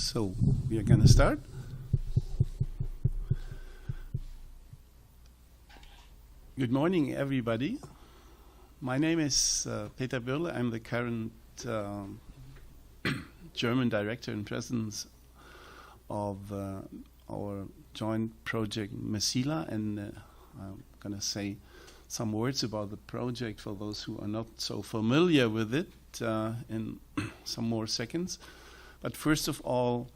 So we are going to start. Good morning, everybody. My name is Peter Birle. I'm the current German director and president of our joint project Mecila, and I'm going to say some words about the project for those who are not so familiar with it in some more seconds. But first of all,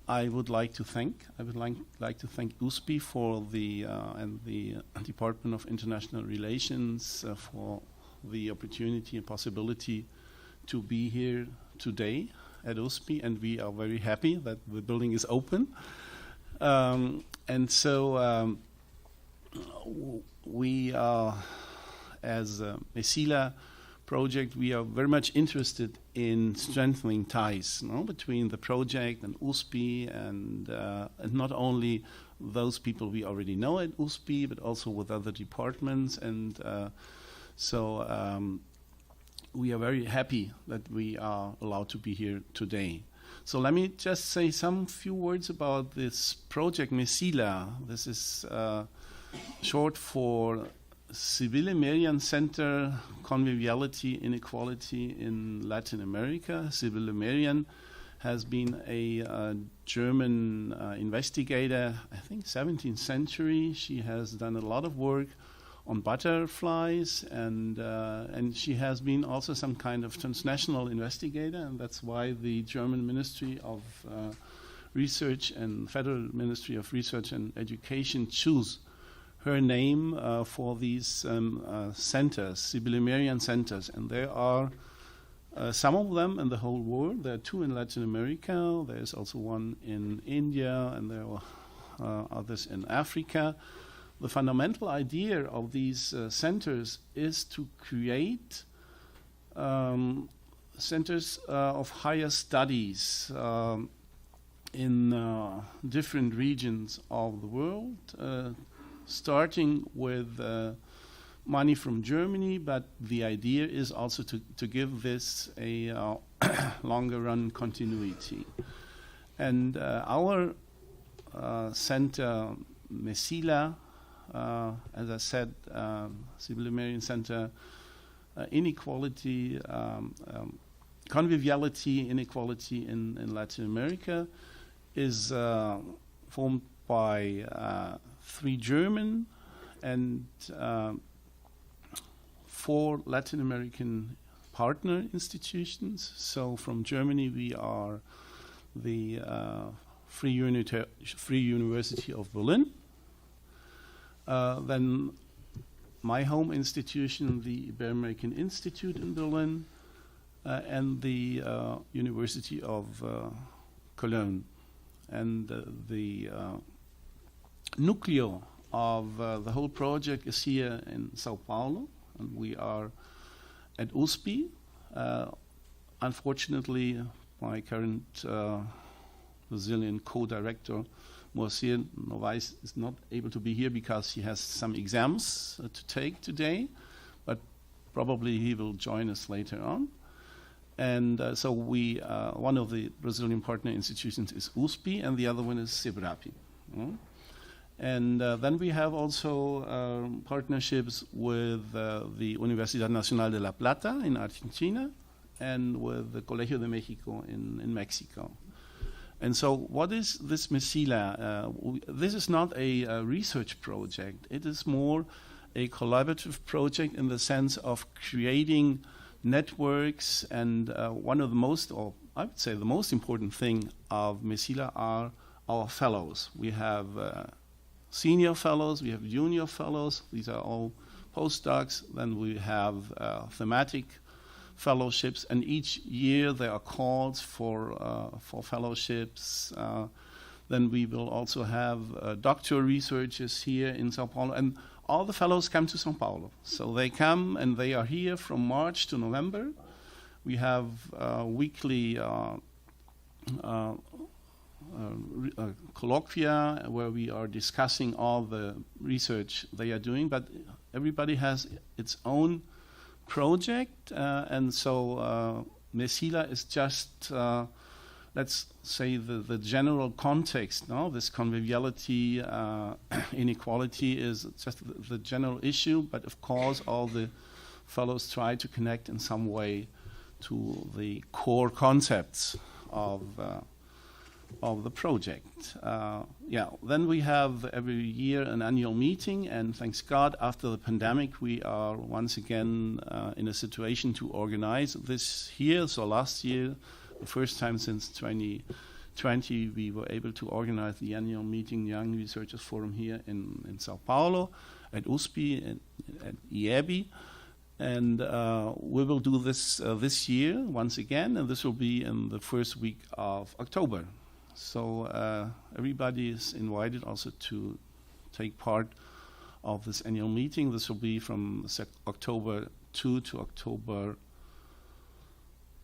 I would like to thank USP for and the Department of International Relations for the opportunity and possibility to be here today at USP, and we are very happy that the building is open. And so we are, as a Mecila project, we are very much interested in strengthening ties between the project and USP, and not only those people we already know at USP, but also with other departments. And so we are very happy that we are allowed to be here today. So let me just say some few words about this project Mecila. This is short for Ciudad Center, Conviviality, Inequality in Latin America. Ciudad has been a German investigator, I think 17th century. She has done a lot of work on butterflies, and she has been also some kind of transnational investigator, and that's why the German Ministry of Research and Federal Ministry of Research and Education choose her name for these centers, Ciudad centers, and there are some of them in the whole world. There are 2 in Latin America. There is also one in India, and there are others in Africa. The fundamental idea of these centers is to create centers of higher studies in different regions of the world, starting with money from Germany, but the idea is also to give this a longer run continuity. And our center, Mecila, as I said, Ciudad Center, Inequality, Conviviality, Inequality in Latin America, is formed by 3 German and 4 Latin American partner institutions. So from Germany we are the Free University of Berlin. Then my home institution, the Iberoamerican Institute in Berlin, and the University of Cologne. And the nucleo of the whole project is here in Sao Paulo, and we are at USP. Unfortunately, my current Brazilian co-director, Moacir Novaes, is not able to be here because he has some exams to take today, but probably he will join us later on. And so we, one of the Brazilian partner institutions is USP, and the other one is CEBRAP. And then we have also partnerships with the Universidad Nacional de La Plata in Argentina, and with the Colegio de México in Mexico. And so what is this Mecila? This is not a research project. It is more a collaborative project in the sense of creating networks, and one of the most, or I would say the most important thing of Mecila are our fellows. We have senior fellows, we have junior fellows. These are all postdocs. Then we have thematic fellowships, and each year there are calls for fellowships. Then we will also have doctoral researchers here in Sao Paulo, and all the fellows come to Sao Paulo. So they come and they are here from March to November. We have weekly colloquia where we are discussing all the research they are doing, but everybody has its own project, and so Mecila is just let's say, the general context. No, this conviviality, inequality is just the general issue, but of course all the fellows try to connect in some way to the core concepts of the project. Then we have every year an annual meeting, and thanks God, after the pandemic, we are once again in a situation to organize this year. So last year, the first time since 2020, we were able to organize the annual meeting, Young Researchers Forum, here in Sao Paulo, at USP, at IEB. And we will do this this year once again, and this will be in the first week of October. So everybody is invited also to take part of this annual meeting. This will be from October 2 to October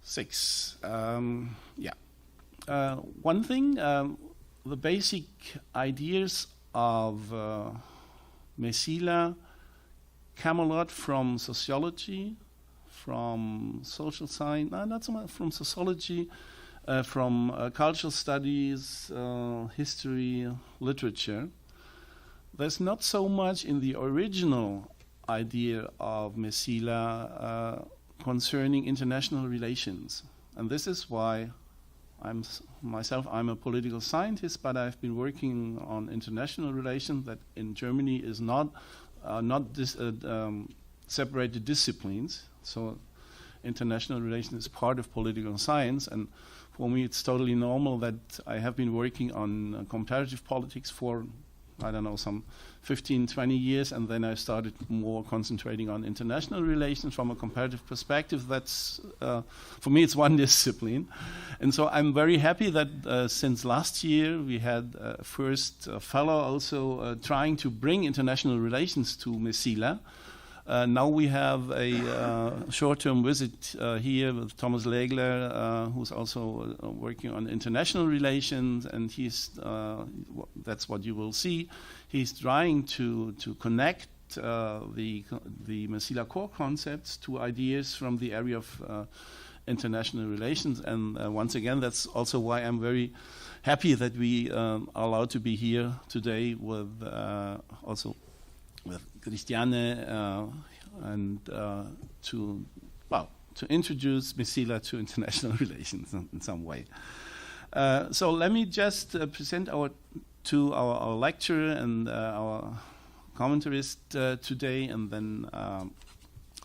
6. One thing, the basic ideas of Mecila come a lot from sociology, from social science, not so much from sociology, from cultural studies, history, literature. There's not so much in the original idea of Mecila concerning international relations. And this is why I'm a political scientist, but I've been working on international relations that in Germany is not separated disciplines. So international relations is part of political science, and for me it's totally normal that I have been working on comparative politics for, I don't know, some 15, 20 years, and then I started more concentrating on international relations from a comparative perspective. That's, for me, it's one discipline. And so I'm very happy that since last year we had a first fellow also trying to bring international relations to Mecila. Now we have a short-term visit here with Thomas Legler, who's also working on international relations, and he's that's what you will see. He's trying to connect the Mecila core concepts to ideas from the area of international relations, and once again, that's also why I'm very happy that we are allowed to be here today with also with Cristiane and to introduce Mecila to international relations in some way. So let me just present our lecturer and our commentarist today, and then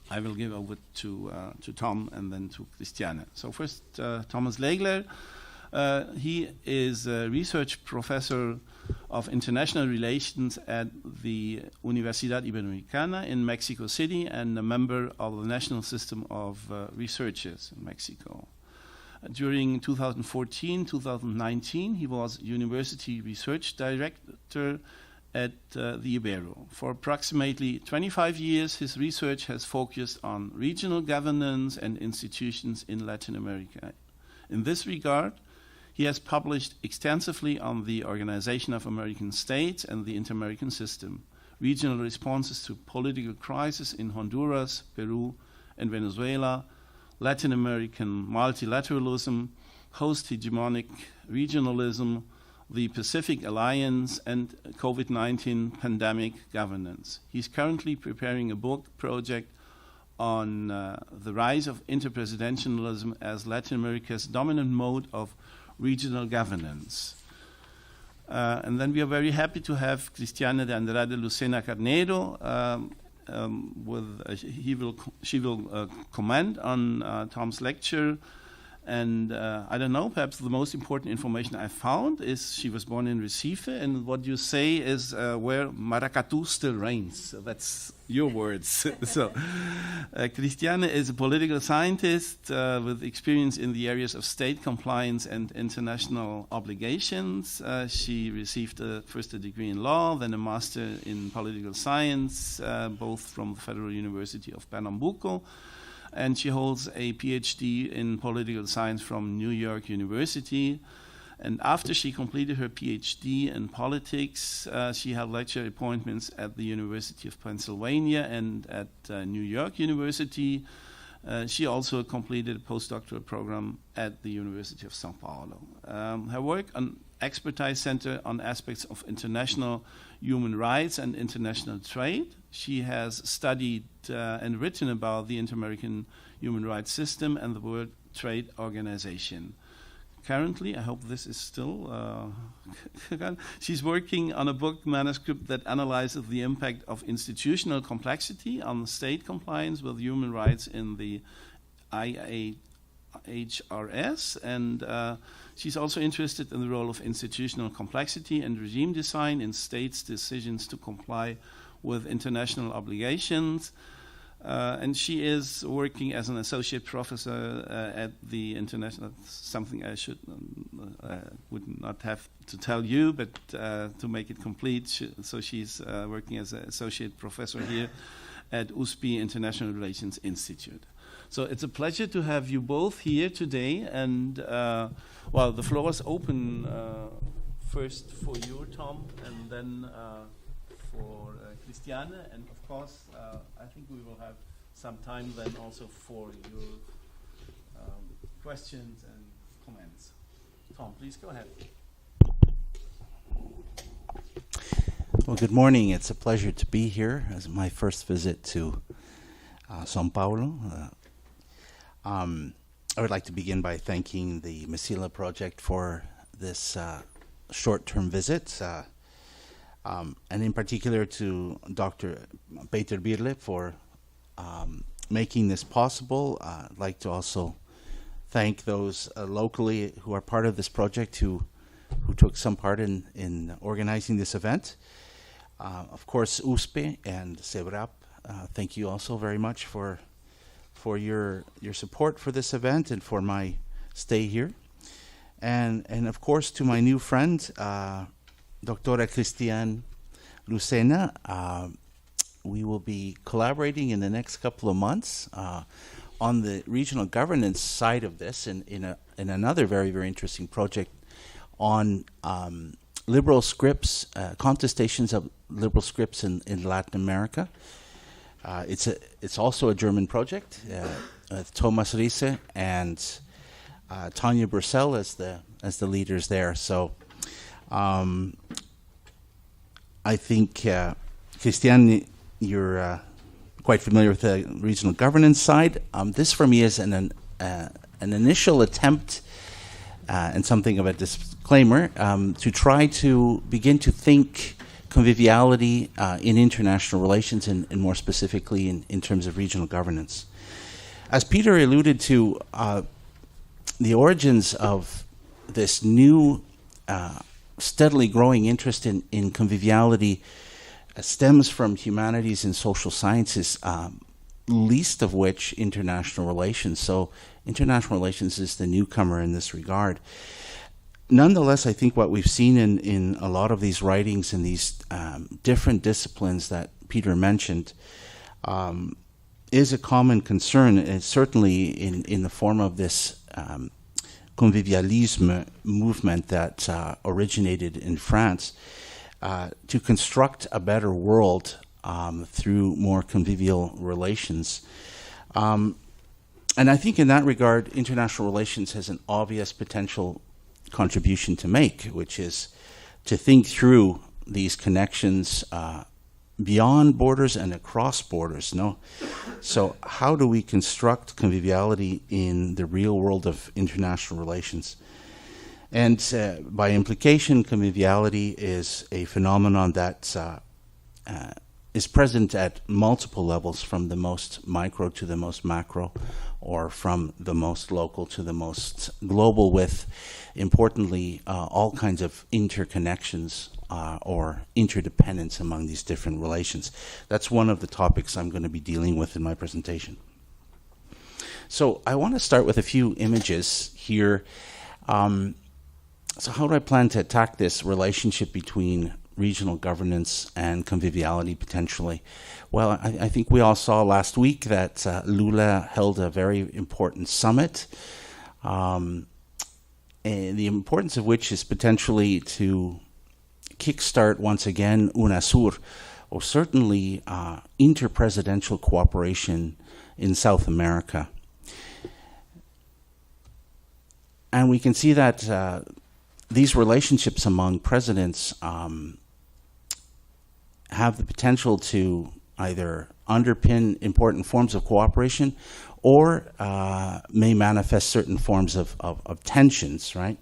I will give over to Tom and then to Cristiane. So first, Thomas Legler. He is a research professor of international relations at the Universidad Iberoamericana in Mexico City and a member of the National System of Researchers in Mexico. During 2014-2019, he was University Research Director at the Ibero. For approximately 25 years, his research has focused on regional governance and institutions in Latin America. In this regard, he has published extensively on the Organization of American States and the Inter-American System, regional responses to political crisis in Honduras, Peru, and Venezuela, Latin American multilateralism, post-hegemonic regionalism, the Pacific Alliance, and COVID-19 pandemic governance. He's currently preparing a book project on the rise of inter-presidentialism as Latin America's dominant mode of regional governance. And then we are very happy to have Cristiane de Andrade Lucena Carneiro. She will comment on Tom's lecture. And I don't know, perhaps the most important information I found is she was born in Recife, and what you say is where Maracatu still reigns. So that's your words. So Cristiane is a political scientist with experience in the areas of state compliance and international obligations. She received first a degree in law, then a master in political science, both from the Federal University of Pernambuco. And she holds a PhD in political science from New York University. And after she completed her PhD in politics, she held lecture appointments at the University of Pennsylvania and at New York University. She also completed a postdoctoral program at the University of São Paulo. Her work on expertise center on aspects of international human rights and international trade. She has studied and written about the Inter-American human rights system and the World Trade Organization. Currently, I hope this is still, she's working on a book manuscript that analyzes the impact of institutional complexity on state compliance with human rights in the IHRS, and she's also interested in the role of institutional complexity and regime design in states' decisions to comply with international obligations. And she is working as an associate professor at the international, something I would not have to tell you, but to make it complete. So she's working as an associate professor here at USP International Relations Institute. So it's a pleasure to have you both here today. And well, the floor is open first for you, Tom, and then for Cristiane, and of course, I think we will have some time then also for your questions and comments. Tom, please go ahead. Well, good morning. It's a pleasure to be here as my first visit to São Paulo. I would like to begin by thanking the Mecila project for this short-term visit. And in particular to Dr. Peter Birle for making this possible. I'd like to also thank those locally who are part of this project who took some part in organizing this event. Of course, USP and Ciudad, thank you also very much for your support for this event and for my stay here. And of course, to my new friend, Doctora Cristiane Lucena, we will be collaborating in the next couple of months on the regional governance side of this in another very, very interesting project on liberal scripts, contestations of liberal scripts in Latin America. It's also a German project, Thomas Riese and Tanja Brussel as the leaders there. So I think, Cristiane, you're quite familiar with the regional governance side. This for me is an initial attempt and something of a disclaimer to try to begin to think conviviality in international relations and more specifically in terms of regional governance. As Peter alluded to, the origins of this new steadily growing interest in conviviality stems from humanities and social sciences, least of which international relations. So international relations is the newcomer in this regard. Nonetheless, I think what we've seen in a lot of these writings in these different disciplines that Peter mentioned is a common concern, and certainly in the form of this Convivialism movement that originated in France, to construct a better world through more convivial relations. And I think in that regard, international relations has an obvious potential contribution to make, which is to think through these connections beyond borders and across borders. No? So how do we construct conviviality in the real world of international relations? And by implication, conviviality is a phenomenon that is present at multiple levels, from the most micro to the most macro, or from the most local to the most global, with, importantly, all kinds of interconnections or interdependence among these different relations. That's one of the topics I'm going to be dealing with in my presentation. So I want to start with a few images here. So how do I plan to attack this relationship between regional governance and conviviality potentially? Well, I think we all saw last week that Lula held a very important summit, and the importance of which is potentially to kickstart once again UNASUR, or certainly inter-presidential cooperation in South America. And we can see that these relationships among presidents have the potential to either underpin important forms of cooperation or may manifest certain forms of tensions, right?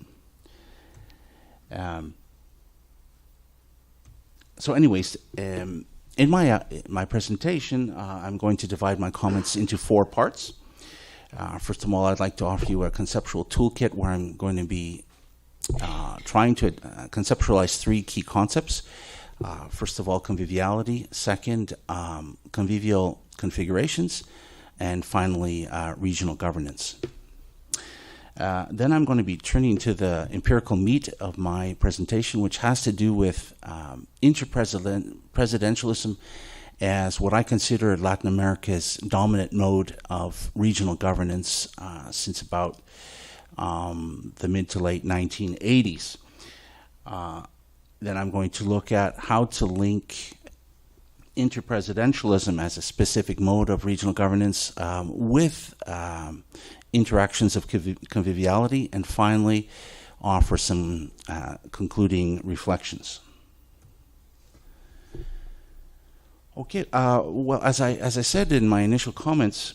So anyways, in my presentation, I'm going to divide my comments into 4 parts. First of all, I'd like to offer you a conceptual toolkit where I'm going to be trying to conceptualize 3 key concepts. First of all, conviviality. Second, convivial configurations. And finally, regional governance. Then I'm going to be turning to the empirical meat of my presentation, which has to do with inter-presidentialism as what I consider Latin America's dominant mode of regional governance since about the mid to late 1980s. Then I'm going to look at how to link interpresidentialism as a specific mode of regional governance with interactions of conviviality, and finally offer some concluding reflections. Okay, well, as I said in my initial comments,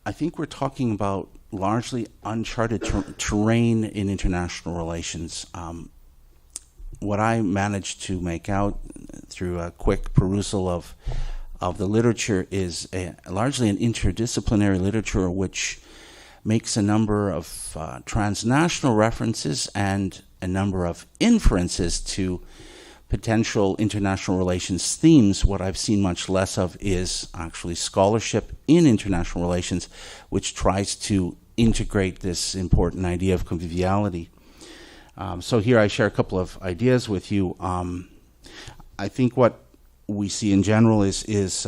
I think we're talking about largely uncharted terrain in international relations. What I managed to make out through a quick perusal of the literature is largely an interdisciplinary literature which makes a number of transnational references and a number of inferences to potential international relations themes. What I've seen much less of is actually scholarship in international relations, which tries to integrate this important idea of conviviality. So here I share a couple of ideas with you. I think what we see in general is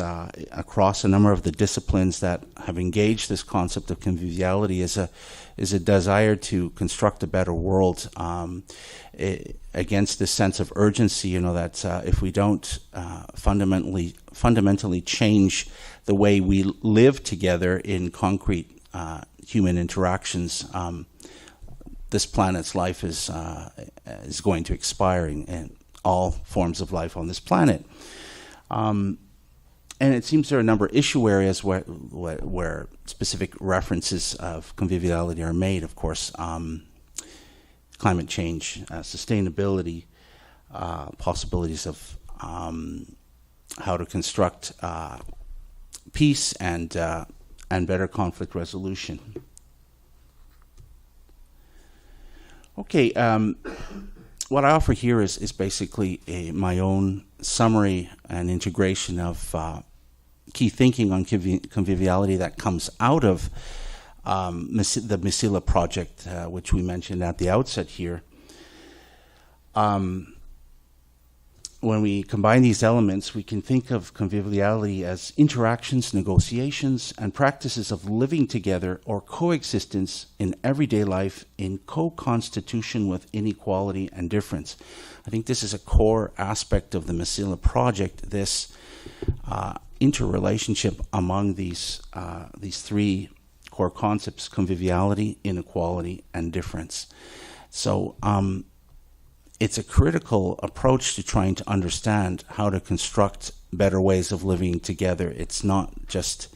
across a number of the disciplines that have engaged this concept of conviviality is a desire to construct a better world against this sense of urgency. You know, that if we don't fundamentally change the way we live together in concrete human interactions, this planet's life is going to expire in all forms of life on this planet. And it seems there are a number of issue areas where specific references of conviviality are made, of course. Climate change, sustainability, possibilities of how to construct peace and better conflict resolution. Okay, what I offer here is basically my own summary and integration of key thinking on conviviality that comes out of the Mecila project, which we mentioned at the outset here. When we combine these elements, we can think of conviviality as interactions, negotiations, and practices of living together or coexistence in everyday life in co-constitution with inequality and difference. I think this is a core aspect of the Mecila project, this interrelationship among these 3 core concepts: conviviality, inequality, and difference. So it's a critical approach to trying to understand how to construct better ways of living together. It's not just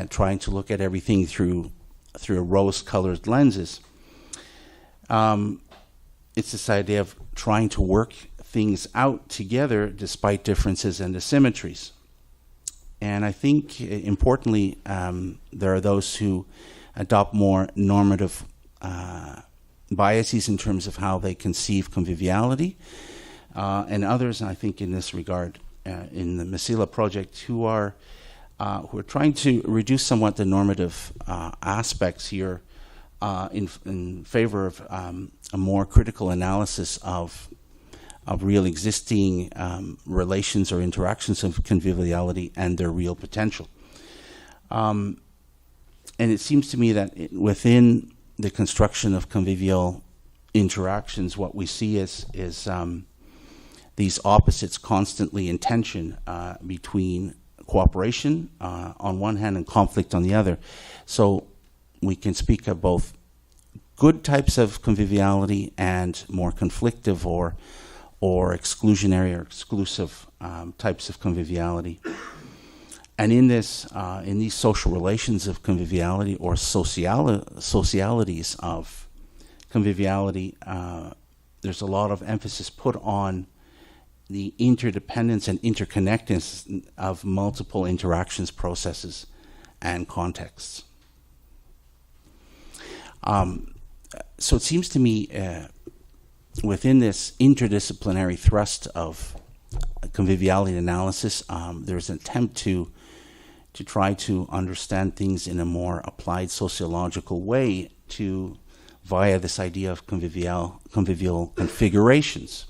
trying to look at everything through rose-colored lenses. It's this idea of trying to work things out together despite differences and asymmetries. And I think, importantly, there are those who adopt more normative biases in terms of how they conceive conviviality, and others, I think, in this regard, in the Mecila project, who are trying to reduce somewhat the normative aspects here in favor of a more critical analysis of real existing relations or interactions of conviviality and their real potential. And it seems to me that within the construction of convivial interactions, what we see is these opposites constantly in tension between cooperation on one hand and conflict on the other. So we can speak of both good types of conviviality and more conflictive or exclusionary or exclusive types of conviviality. And in this, in these social relations of conviviality or socialities of conviviality, there's a lot of emphasis put on the interdependence and interconnectedness of multiple interactions, processes, and contexts. So it seems to me within this interdisciplinary thrust of conviviality analysis, there's an attempt to try to understand things in a more applied sociological way via this idea of convivial configurations.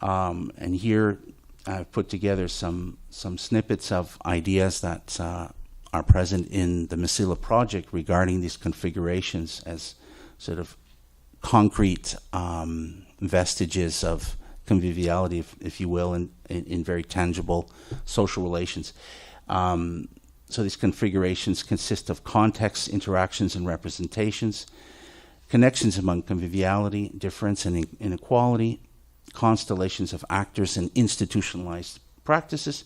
And here I've put together some snippets of ideas that are present in the Mecila project regarding these configurations as sort of concrete vestiges of conviviality, if you will, in very tangible social relations. So these configurations consist of contexts, interactions, and representations, connections among conviviality, difference, and inequality, constellations of actors and institutionalized practices,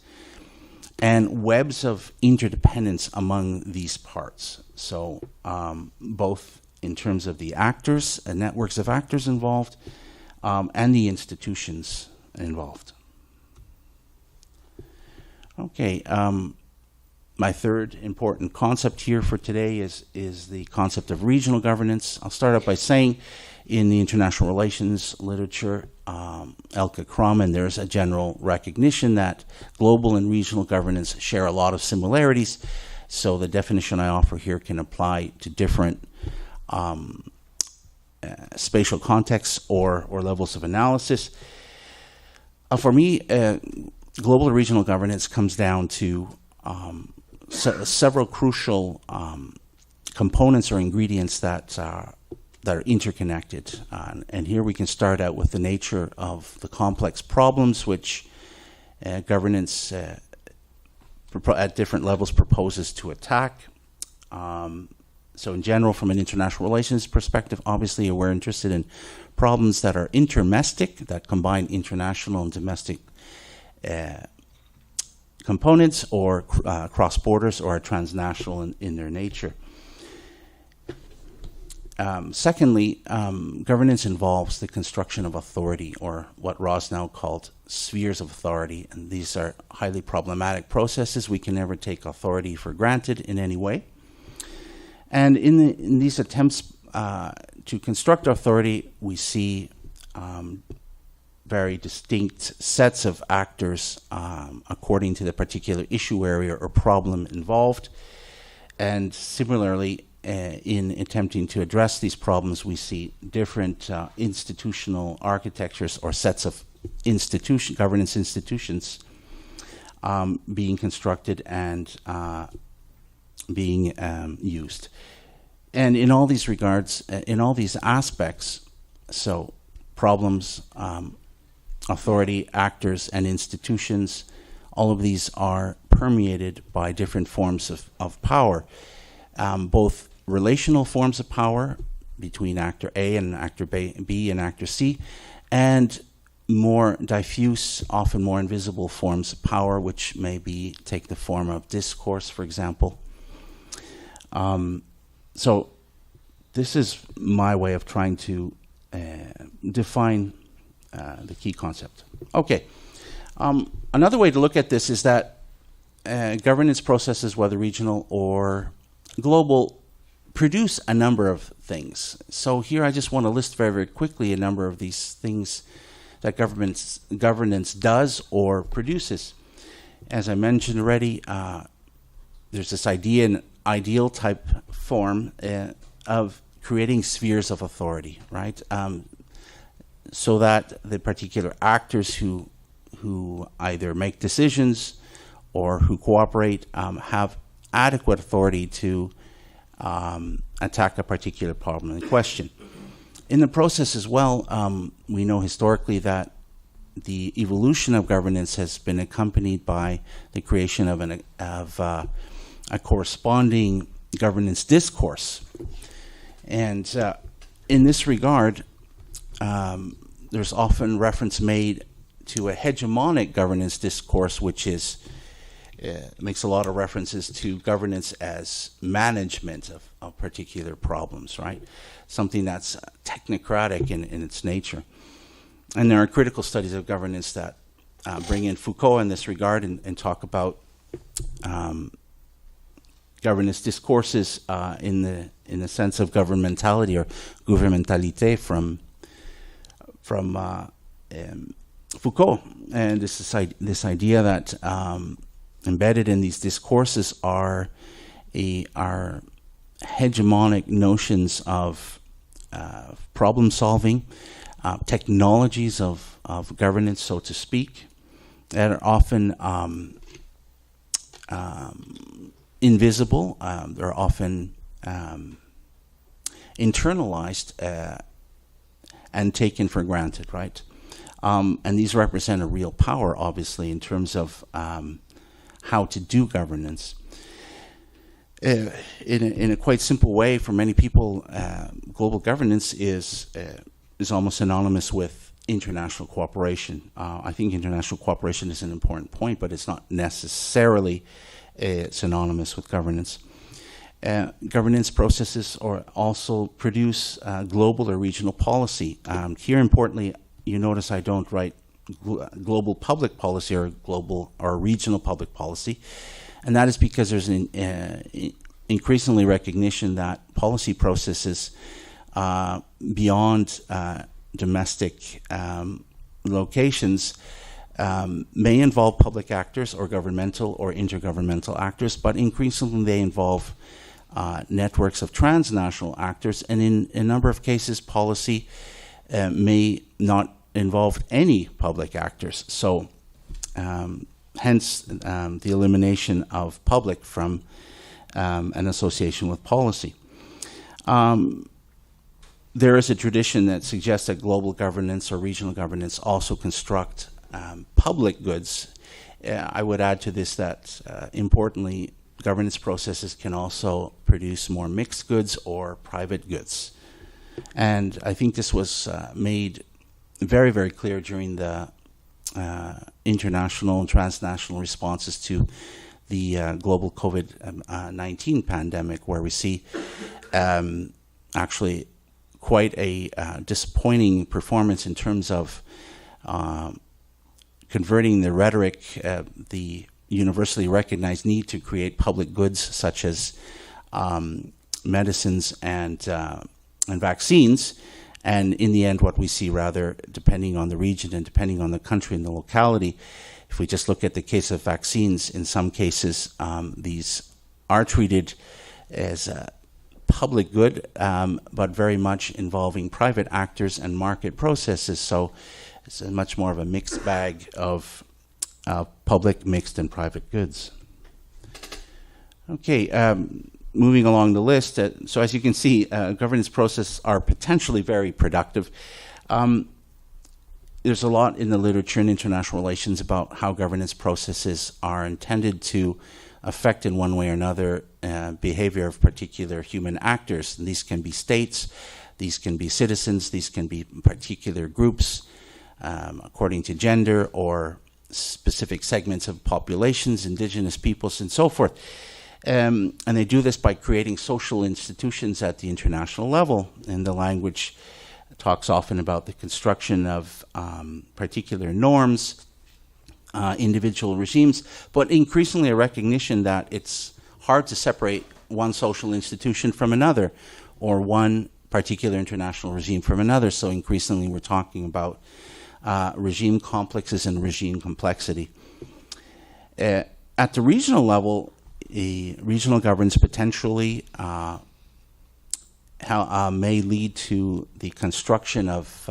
and webs of interdependence among these parts. So both in terms of the actors and networks of actors involved, and the institutions involved. Okay, my third important concept here for today is the concept of regional governance. I'll start out by saying in the international relations literature, Elke Kramen, there's a general recognition that global and regional governance share a lot of similarities. So the definition I offer here can apply to different spatial contexts or levels of analysis. For me, global and regional governance comes down to several crucial components or ingredients that are interconnected. And here we can start out with the nature of the complex problems which governance at different levels proposes to attack. So in general, from an international relations perspective, obviously we're interested in problems that are intermestic, that combine international and domestic components, or cross borders, or are transnational in their nature. Secondly, governance involves the construction of authority, or what Rosnow called spheres of authority, and these are highly problematic processes. We can never take authority for granted in any way. And in these attempts to construct authority, we see very distinct sets of actors according to the particular issue area or problem involved. And similarly, in attempting to address these problems, we see different institutional architectures or sets of governance institutions being constructed and being used. And in all these regards, in all these aspects, so problems, authority, actors, and institutions, all of these are permeated by different forms of power, both relational forms of power between actor A and actor B and actor C, and more diffuse, often more invisible forms of power, which may take the form of discourse, for example. So this is my way of trying to define the key concept. Okay. Another way to look at this is that governance processes, whether regional or global, produce a number of things. So here I just want to list very, very quickly a number of these things that governance does or produces. As I mentioned already, there's this idea in ideal type form of creating spheres of authority, right? So that the particular actors who either make decisions or who cooperate have adequate authority to attack a particular problem in question. In the process as well, we know historically that the evolution of governance has been accompanied by the creation of a corresponding governance discourse. And in this regard, there's often reference made to a hegemonic governance discourse, which makes a lot of references to governance as management of particular problems, right? Something that's technocratic in its nature. And there are critical studies of governance that bring in Foucault in this regard and talk about governance discourses in the sense of governmentality or gouvernementalité from Foucault. And this idea that embedded in these discourses are hegemonic notions of problem solving, technologies of governance, so to speak, that are often invisible. They're often internalized and taken for granted, right? And these represent a real power, obviously, in terms of how to do governance. In a quite simple way, for many people, global governance is almost synonymous with international cooperation. I think international cooperation is an important point, but it's not necessarily synonymous with governance. Governance processes also produce global or regional policy. Here, importantly, you notice I don't write global public policy or global or regional public policy, and that is because there's an increasingly recognition that policy processes beyond domestic locations may involve public actors or governmental or intergovernmental actors, but increasingly they involve networks of transnational actors, and in a number of cases, policy may not involve any public actors. So, hence the elimination of public from an association with policy. There is a tradition that suggests that global governance or regional governance also construct public goods. I would add to this that, importantly, governance processes can also produce more mixed goods or private goods. And I think this was made very, very clear during the international and transnational responses to the global COVID-19 pandemic, where we see actually quite a disappointing performance in terms of converting the rhetoric, the universally recognized need to create public goods such as medicines and vaccines. And in the end, what we see, rather, depending on the region and depending on the country and the locality, if we just look at the case of vaccines, in some cases, these are treated as a public good, but very much involving private actors and market processes. So it's a much more of a mixed bag of public, mixed, and private goods. Okay. Moving along the list, so as you can see, governance processes are potentially very productive. There's a lot in the literature in international relations about how governance processes are intended to affect in one way or another behavior of particular human actors. And these can be states, these can be citizens, these can be particular groups according to gender or specific segments of populations, indigenous peoples, and so forth. And they do this by creating social institutions at the international level. And the language talks often about the construction of particular norms, individual regimes, but increasingly a recognition that it's hard to separate one social institution from another or one particular international regime from another. So increasingly we're talking about regime complexes and regime complexity. At the regional level, regional governance potentially may lead to the construction of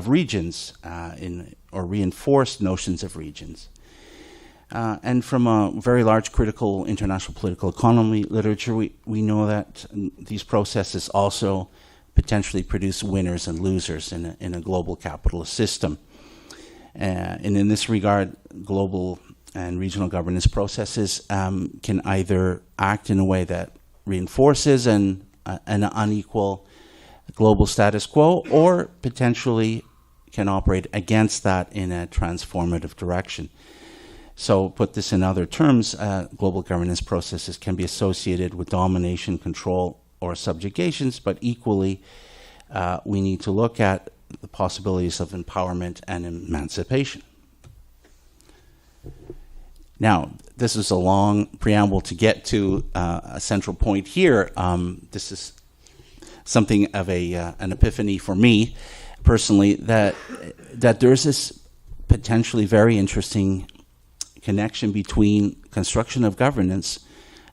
regions or reinforced notions of regions. And from a very large critical international political economy literature, we know that these processes also potentially produce winners and losers in a global capitalist system. And in this regard, global and regional governance processes can either act in a way that reinforces an unequal global status quo, or potentially can operate against that in a transformative direction. So, put this in other terms, global governance processes can be associated with domination, control, or subjugations, but equally, we need to look at the possibilities of empowerment and emancipation. Now, this is a long preamble to get to a central point here. This is something of an epiphany for me, personally, that there's this potentially very interesting connection between construction of governance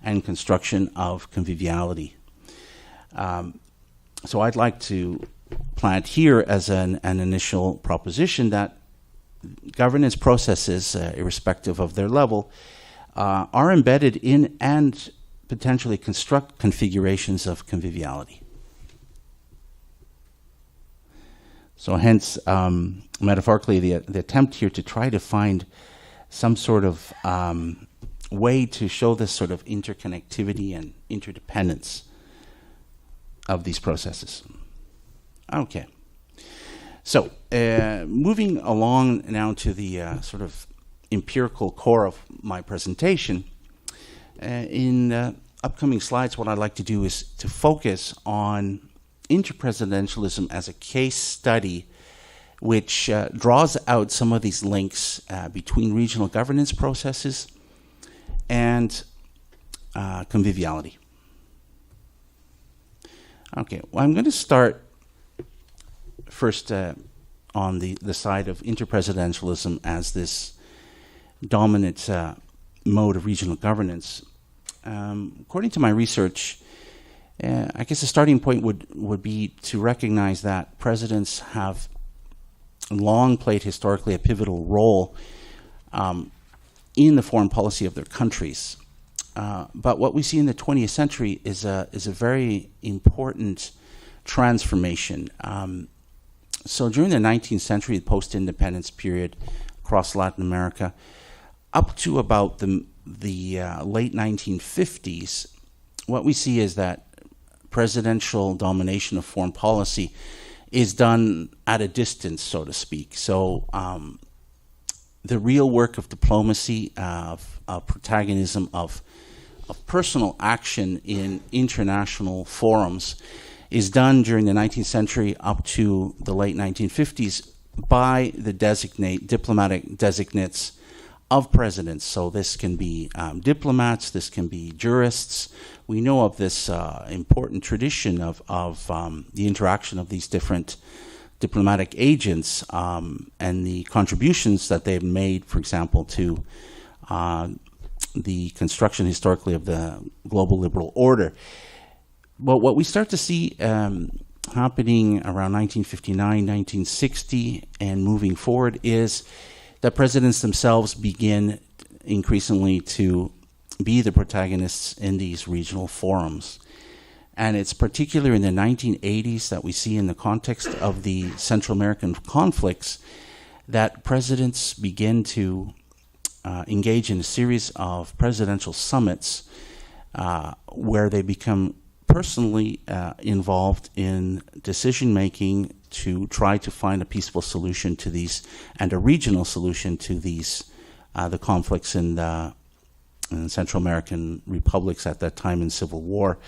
and construction of conviviality. So I'd like to plant here as an initial proposition that governance processes, irrespective of their level, are embedded in and potentially construct configurations of conviviality. So hence, metaphorically, the attempt here to try to find some sort of way to show this sort of interconnectivity and interdependence of these processes. Okay. So, moving along now to the sort of empirical core of my presentation, in upcoming slides, what I'd like to do is to focus on inter-presidentialism as a case study which draws out some of these links between regional governance processes and conviviality. Okay, well, I'm going to start first on the side of inter-presidentialism as this dominant mode of regional governance. According to my research, I guess the starting point would be to recognize that presidents have long played historically a pivotal role in the foreign policy of their countries. But what we see in the 20th century is a very important transformation. So during the 19th century, the post-independence period across Latin America, up to about the late 1950s, what we see is that presidential domination of foreign policy is done at a distance, so to speak. So the real work of diplomacy, of protagonism, of personal action in international forums is done during the 19th century up to the late 1950s by the diplomatic designates of presidents. So this can be diplomats, this can be jurists. We know of this important tradition of the interaction of these different diplomatic agents and the contributions that they've made, for example, to the construction historically of the global liberal order. But what we start to see happening around 1959, 1960, and moving forward is that presidents themselves begin increasingly to be the protagonists in these regional forums. And it's particularly in the 1980s that we see, in the context of the Central American conflicts, that presidents begin to engage in a series of presidential summits where they become personally involved in decision-making to try to find a peaceful solution to these, and a regional solution to these, the conflicts in the Central American republics at that time in civil war.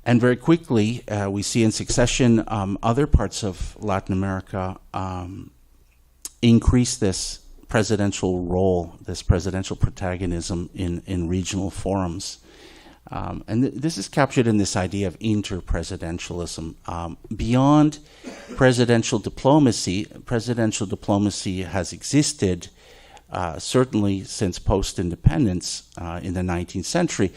And very quickly, we see in succession other parts of Latin America increase this presidential role, this presidential protagonism in regional forums. And this is captured in this idea of inter-presidentialism. Beyond presidential diplomacy has existed certainly since post-independence in the 19th century.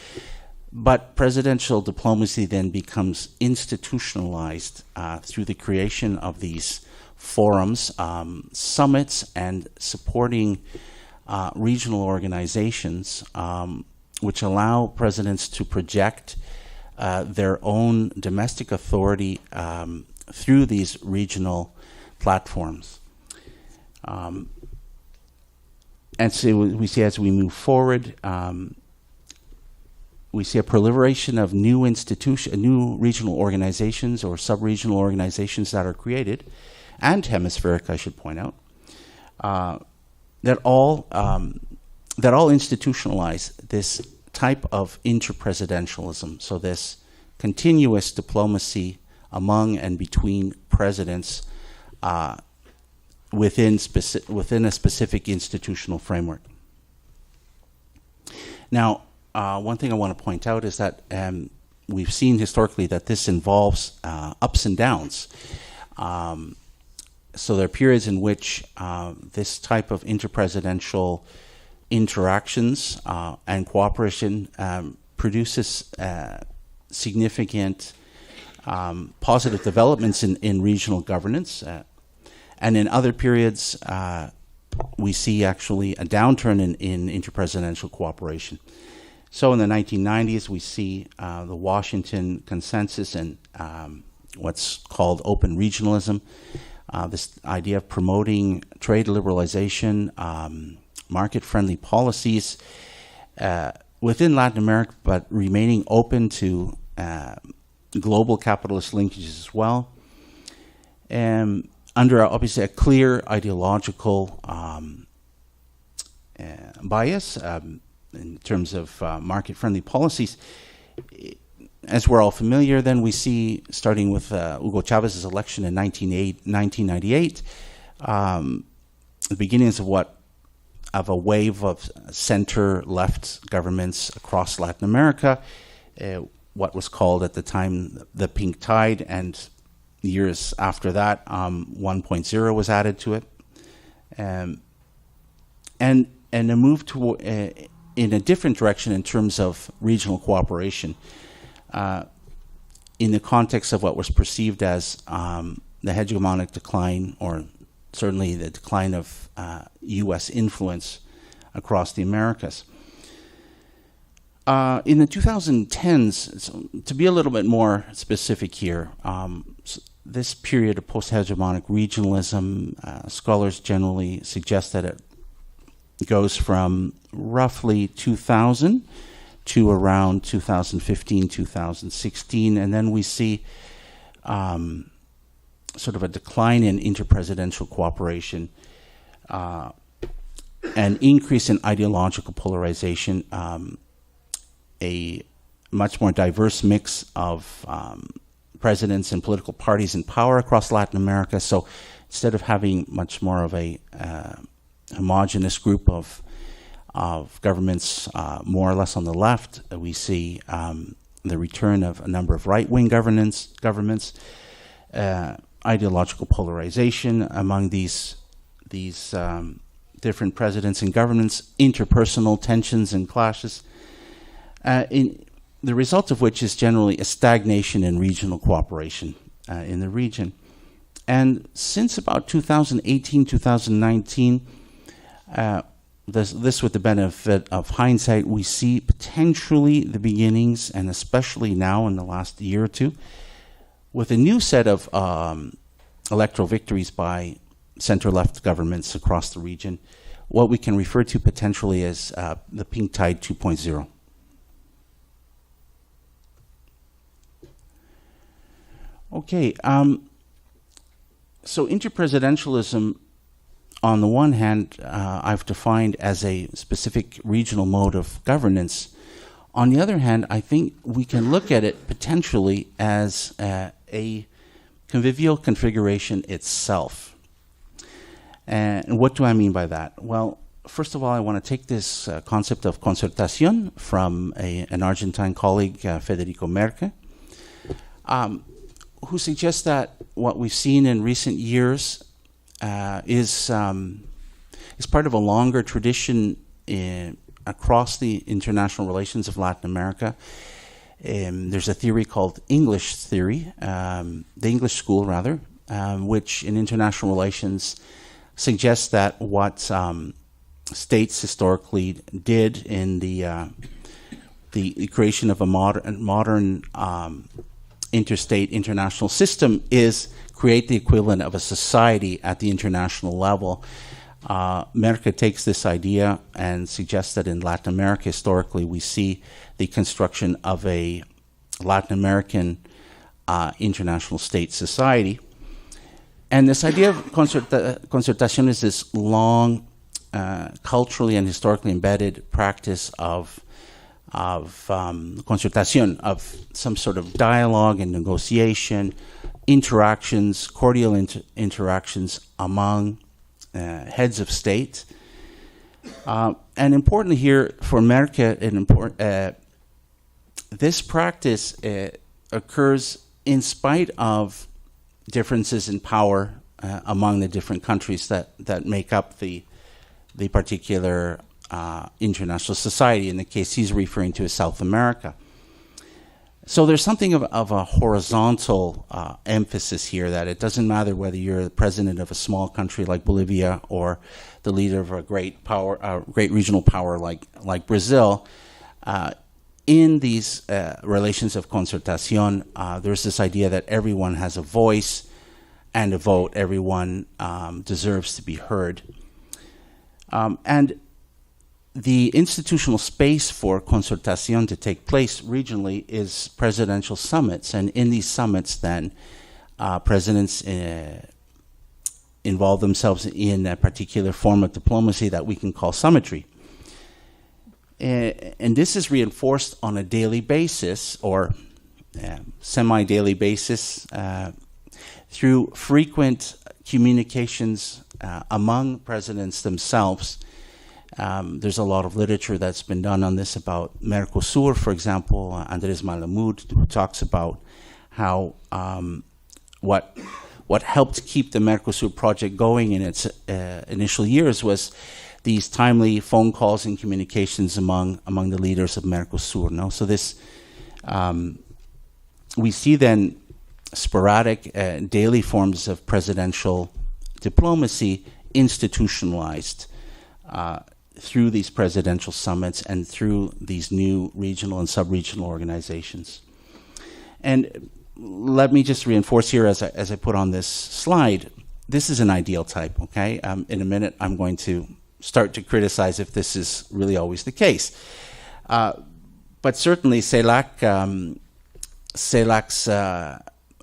But presidential diplomacy then becomes institutionalized through the creation of these forums, summits, and supporting regional organizations which allow presidents to project their own domestic authority through these regional platforms. And so we see as we move forward, we see a proliferation of new regional organizations or sub-regional organizations that are created, and hemispheric, I should point out, that all institutionalize this type of inter-presidentialism. So this continuous diplomacy among and between presidents within a specific institutional framework. Now, one thing I want to point out is that we've seen historically that this involves ups and downs. So there are periods in which this type of interpresidential interactions and cooperation produces significant positive developments in regional governance. And in other periods, we see actually a downturn in interpresidential cooperation. So in the 1990s, we see the Washington Consensus and what's called open regionalism, this idea of promoting trade liberalization, market-friendly policies within Latin America, but remaining open to global capitalist linkages as well. Under obviously a clear ideological bias in terms of market-friendly policies. As we're all familiar, then we see, starting with Hugo Chávez's election in 1998, the beginnings of a wave of center-left governments across Latin America, what was called at the time the pink tide, and years after that, 1.0 was added to it, and a move to in a different direction in terms of regional cooperation, in the context of what was perceived as the hegemonic decline, or certainly the decline of U.S. influence across the Americas. In the 2010s, to be a little bit more specific here, this period of post-hegemonic regionalism, scholars generally suggest that it goes from roughly 2000 to around 2015, 2016, and then we see sort of a decline in interpresidential cooperation, an increase in ideological polarization, a much more diverse mix of presidents and political parties in power across Latin America. So instead of having much more of a homogenous group of governments more or less on the left, we see the return of a number of right-wing governments, ideological polarization among these different presidents and governments, interpersonal tensions and clashes, in the result of which is generally a stagnation in regional cooperation in the region. And since about 2018, 2019, this with the benefit of hindsight, we see potentially the beginnings, and especially now in the last year or two, with a new set of electoral victories by center-left governments across the region, what we can refer to potentially as the pink tide 2.0. Okay, so interpresidentialism, on the one hand, I've defined as a specific regional mode of governance. On the other hand, I think we can look at it potentially as a convivial configuration itself. And what do I mean by that? Well, first of all, I want to take this concept of concertación from an Argentine colleague, Federico Merke, who suggests that what we've seen in recent years is part of a longer tradition across the international relations of Latin America. There's a theory called English theory, the English school rather, which in international relations suggests that what states historically did in the creation of a modern interstate international system is create the equivalent of a society at the international level. Merca takes this idea and suggests that in Latin America, historically, we see the construction of a Latin American international state society. And this idea of concertación is this long, culturally and historically embedded practice of concertación, of some sort of dialogue and negotiation, interactions, cordial interactions among heads of state. And importantly here for Merca, this practice occurs in spite of differences in power among the different countries that make up the particular international society. In the case he's referring to is South America. So there's something of a horizontal emphasis here, that it doesn't matter whether you're the president of a small country like Bolivia or the leader of a great regional power like Brazil. In these relations of concertación, there's this idea that everyone has a voice and a vote. Everyone deserves to be heard. And the institutional space for concertación to take place regionally is presidential summits. And in these summits, then, presidents involve themselves in a particular form of diplomacy that we can call summitry. And this is reinforced on a daily basis, or semi-daily basis, through frequent communications among presidents themselves. There's a lot of literature that's been done on this about Mercosur, for example. Andrés Malamud, who talks about how what helped keep the Mercosur project going in its initial years was these timely phone calls and communications among the leaders of Mercosur. No? So this, we see then sporadic daily forms of presidential diplomacy institutionalized through these presidential summits and through these new regional and sub-regional organizations. And let me just reinforce here, as I put on this slide, this is an ideal type, okay? In a minute, I'm going to start to criticize if this is really always the case. But certainly CELAC's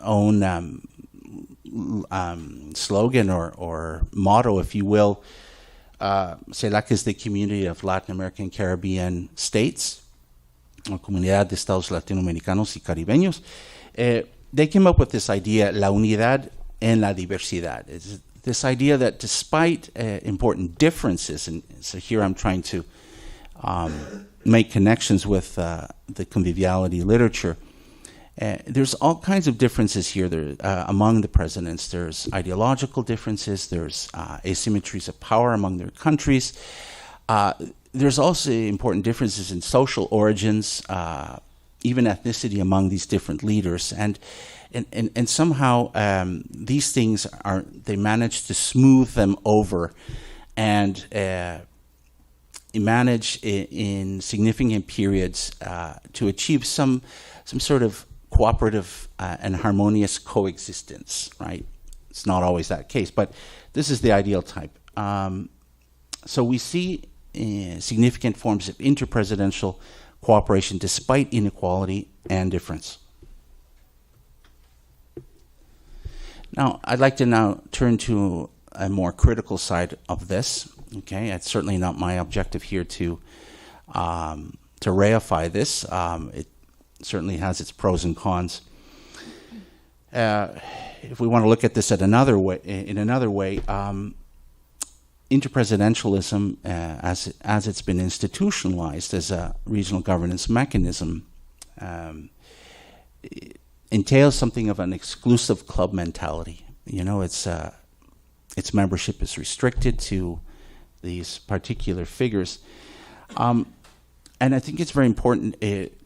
own slogan or motto, if you will, CELAC is the community of Latin American Caribbean states, or Comunidad de Estados Latinoamericanos y Caribeños. They came up with this idea, la unidad en la diversidad. It's this idea that despite important differences, and so here I'm trying to make connections with the conviviality literature, there's all kinds of differences here among the presidents. There's ideological differences, there's asymmetries of power among their countries. There's also important differences in social origins, even ethnicity among these different leaders. And somehow these things they manage to smooth them over and manage in significant periods to achieve some sort of cooperative and harmonious coexistence, right? It's not always that case, but this is the ideal type. So we see significant forms of interpresidential cooperation despite inequality and difference. Now, I'd like to now turn to a more critical side of this. Okay, it's certainly not my objective here to reify this. It certainly has its pros and cons. If we want to look at this in another way, interpresidentialism, as it's been institutionalized as a regional governance mechanism, entails something of an exclusive club mentality. You know, its membership is restricted to these particular figures, and I think it's very important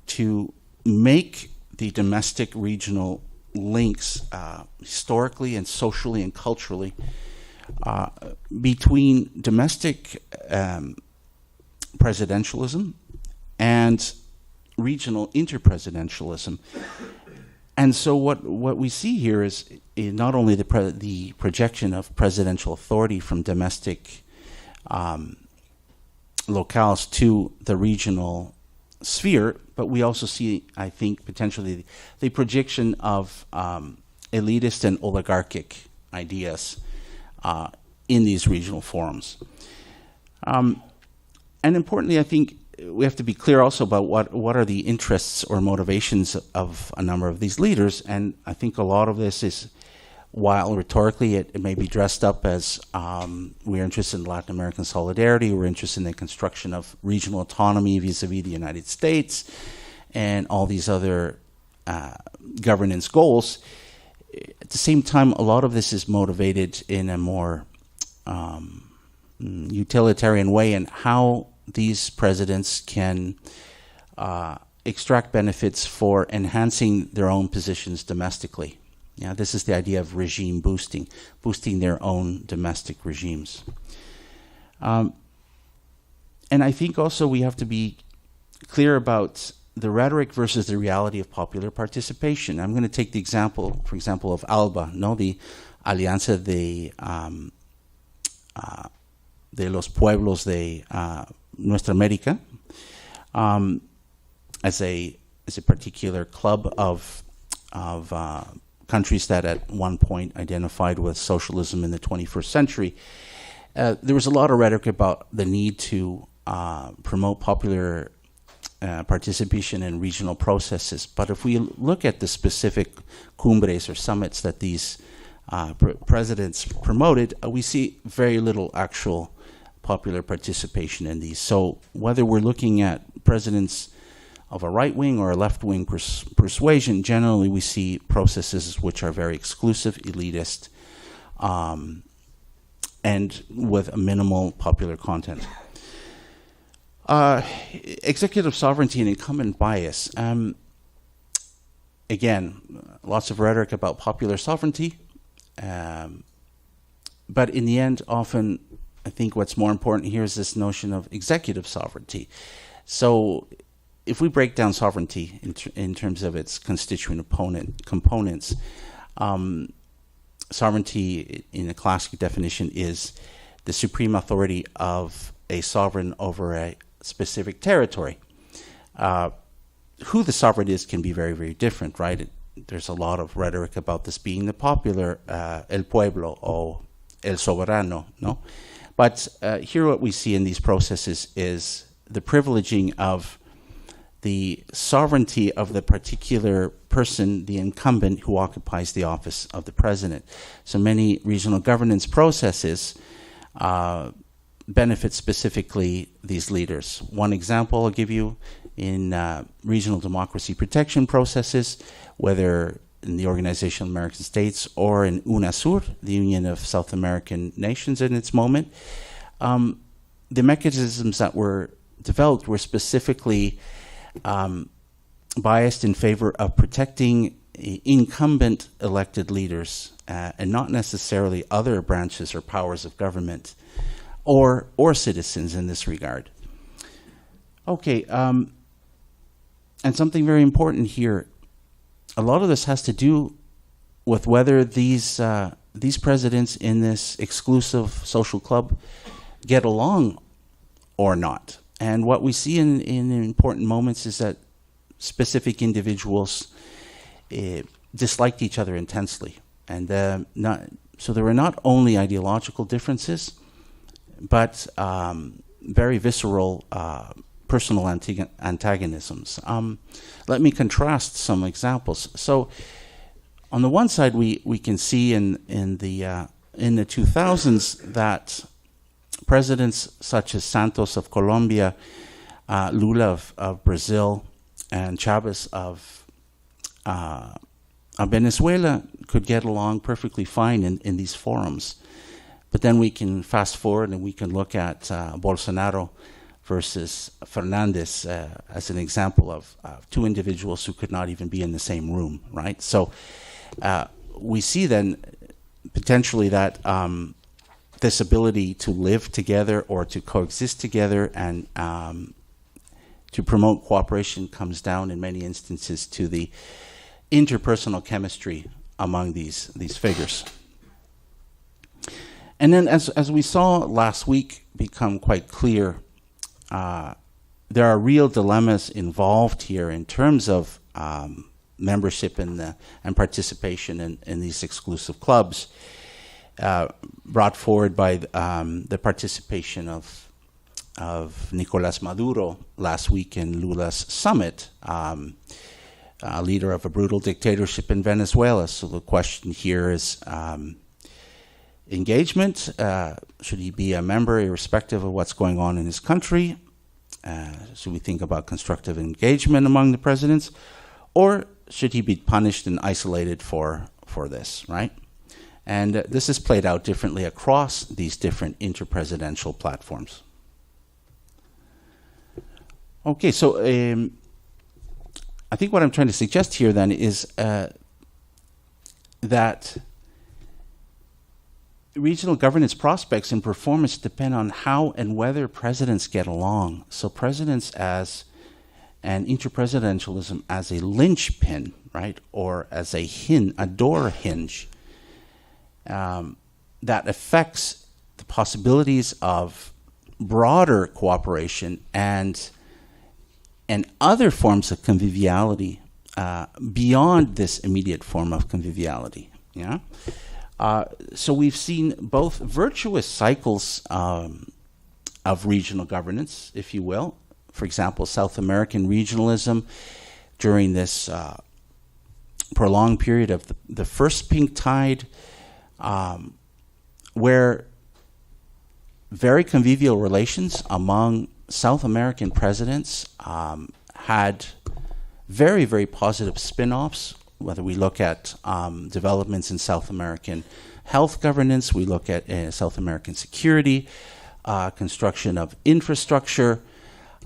to make the domestic regional links historically and socially and culturally between domestic presidentialism and regional interpresidentialism And so what we see here is not only the projection of presidential authority from domestic locales to the regional sphere, but we also see, I think, potentially the projection of elitist and oligarchic ideas in these regional forums. And importantly, I think we have to be clear also about what are the interests or motivations of a number of these leaders. And I think a lot of this is, while rhetorically it may be dressed up as we're interested in Latin American solidarity, we're interested in the construction of regional autonomy vis-a-vis the United States, and all these other governance goals. At the same time, a lot of this is motivated in a more utilitarian way, and how these presidents can extract benefits for enhancing their own positions domestically. Yeah, this is the idea of regime boosting their own domestic regimes. And I think also we have to be clear about the rhetoric versus the reality of popular participation. I'm going to take the example, for example, of ALBA, the Alianza de los Pueblos de Nuestra América, as a particular club of countries that at one point identified with socialism in the 21st century. There was a lot of rhetoric about the need to promote popular participation in regional processes. But if we look at the specific cumbres or summits that these presidents promoted, we see very little actual popular participation in these. So whether we're looking at presidents of a right-wing or a left-wing persuasion, generally we see processes which are very exclusive, elitist, and with a minimal popular content. Executive sovereignty and incumbent bias. Again, lots of rhetoric about popular sovereignty, but in the end, often I think what's more important here is this notion of executive sovereignty. So if we break down sovereignty in terms of its constituent components, sovereignty in a classic definition is the supreme authority of a sovereign over a specific territory. Who the sovereign is can be very, very different, right? There's a lot of rhetoric about this being the popular, el pueblo, or el soberano, no? But here what we see in these processes is the privileging of the sovereignty of the particular person, the incumbent, who occupies the office of the president. So many regional governance processes benefit specifically these leaders. One example I'll give you in regional democracy protection processes, whether in the Organization of American States or in UNASUR, the Union of South American Nations in its moment, the mechanisms that were developed were specifically biased in favor of protecting incumbent elected leaders and not necessarily other branches or powers of government or citizens in this regard. Okay, and something very important here, a lot of this has to do with whether these presidents in this exclusive social club get along or not. And what we see in important moments is that specific individuals disliked each other intensely. And so there were not only ideological differences, but very visceral personal antagonisms. Let me contrast some examples. So on the one side, we can see in the 2000s that presidents such as Santos of Colombia, Lula of Brazil, and Chavez of Venezuela could get along perfectly fine in these forums. But then we can fast forward and we can look at Bolsonaro versus Fernandez as an example of two individuals who could not even be in the same room, right? So we see then potentially that this ability to live together or to coexist together and to promote cooperation comes down in many instances to the interpersonal chemistry among these figures. And then, as we saw last week become quite clear, there are real dilemmas involved here in terms of membership and participation in these exclusive clubs, brought forward by the participation of Nicolás Maduro last week in Lula's summit, leader of a brutal dictatorship in Venezuela. So the question here is engagement. Should he be a member irrespective of what's going on in his country? Should we think about constructive engagement among the presidents? Or should he be punished and isolated for this, right? And this is played out differently across these different interpresidential platforms. Okay, so I think what I'm trying to suggest here then is that regional governance prospects and performance depend on how and whether presidents get along. So presidents and interpresidentialism as a linchpin, right, or as a door hinge that affects the possibilities of broader cooperation and other forms of conviviality beyond this immediate form of conviviality. Yeah. So we've seen both virtuous cycles of regional governance, if you will. For example, South American regionalism during this prolonged period of the first pink tide, where very convivial relations among South American presidents had very, very positive spin-offs, whether we look at developments in South American health governance, we look at South American security, construction of infrastructure,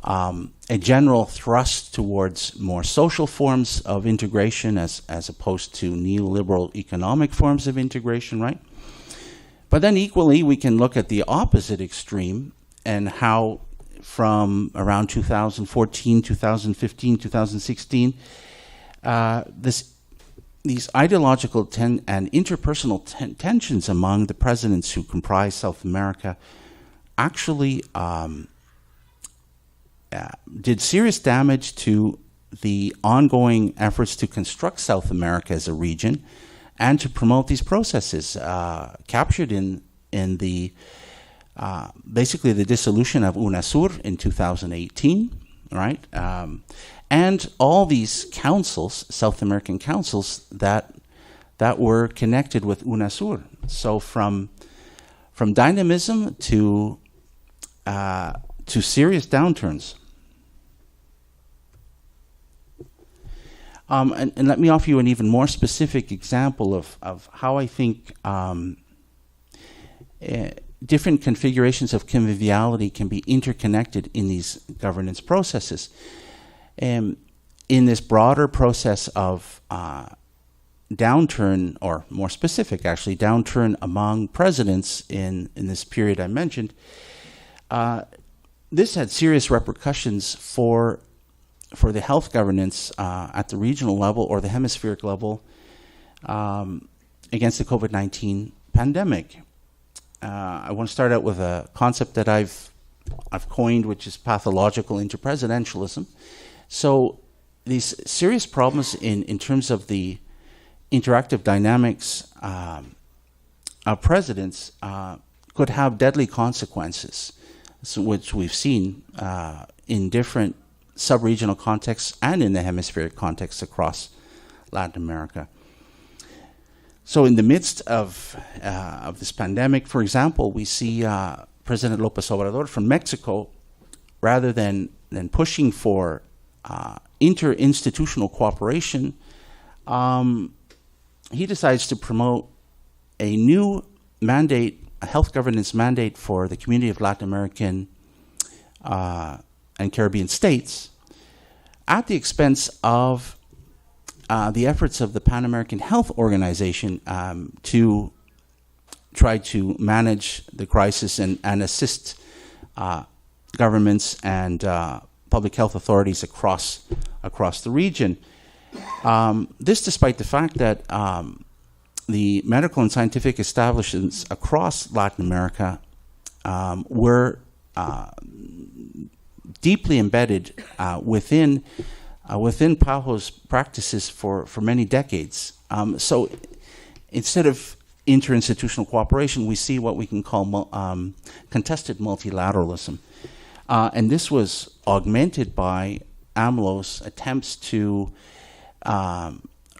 a general thrust towards more social forms of integration as opposed to neoliberal economic forms of integration, right? But then equally, we can look at the opposite extreme and how from around 2014, 2015, 2016, these ideological and interpersonal tensions among the presidents who comprise South America actually did serious damage to the ongoing efforts to construct South America as a region and to promote these processes captured in the basically the dissolution of UNASUR in 2018, right? And all these councils, South American councils, that were connected with UNASUR. So from dynamism to serious downturns. And let me offer you an even more specific example of how I think different configurations of conviviality can be interconnected in these governance processes. In this broader process of downturn, or more specific actually, downturn among presidents in this period I mentioned, this had serious repercussions for the health governance at the regional level or the hemispheric level against the COVID-19 pandemic. I want to start out with a concept that I've coined, which is pathological interpresidentialism. So these serious problems in terms of the interactive dynamics of presidents could have deadly consequences, which we've seen in different sub-regional contexts and in the hemispheric context across Latin America. So in the midst of this pandemic, for example, we see President López Obrador from Mexico, rather than pushing for interinstitutional cooperation, he decides to promote a new mandate, a health governance mandate for the community of Latin American and Caribbean states, at the expense of the efforts of the Pan American Health Organization to try to manage the crisis and assist governments and public health authorities across the region. This despite the fact that the medical and scientific establishments across Latin America were deeply embedded within PAHO's practices for many decades. So instead of interinstitutional cooperation, we see what we can call contested multilateralism. And this was augmented by AMLO's attempts to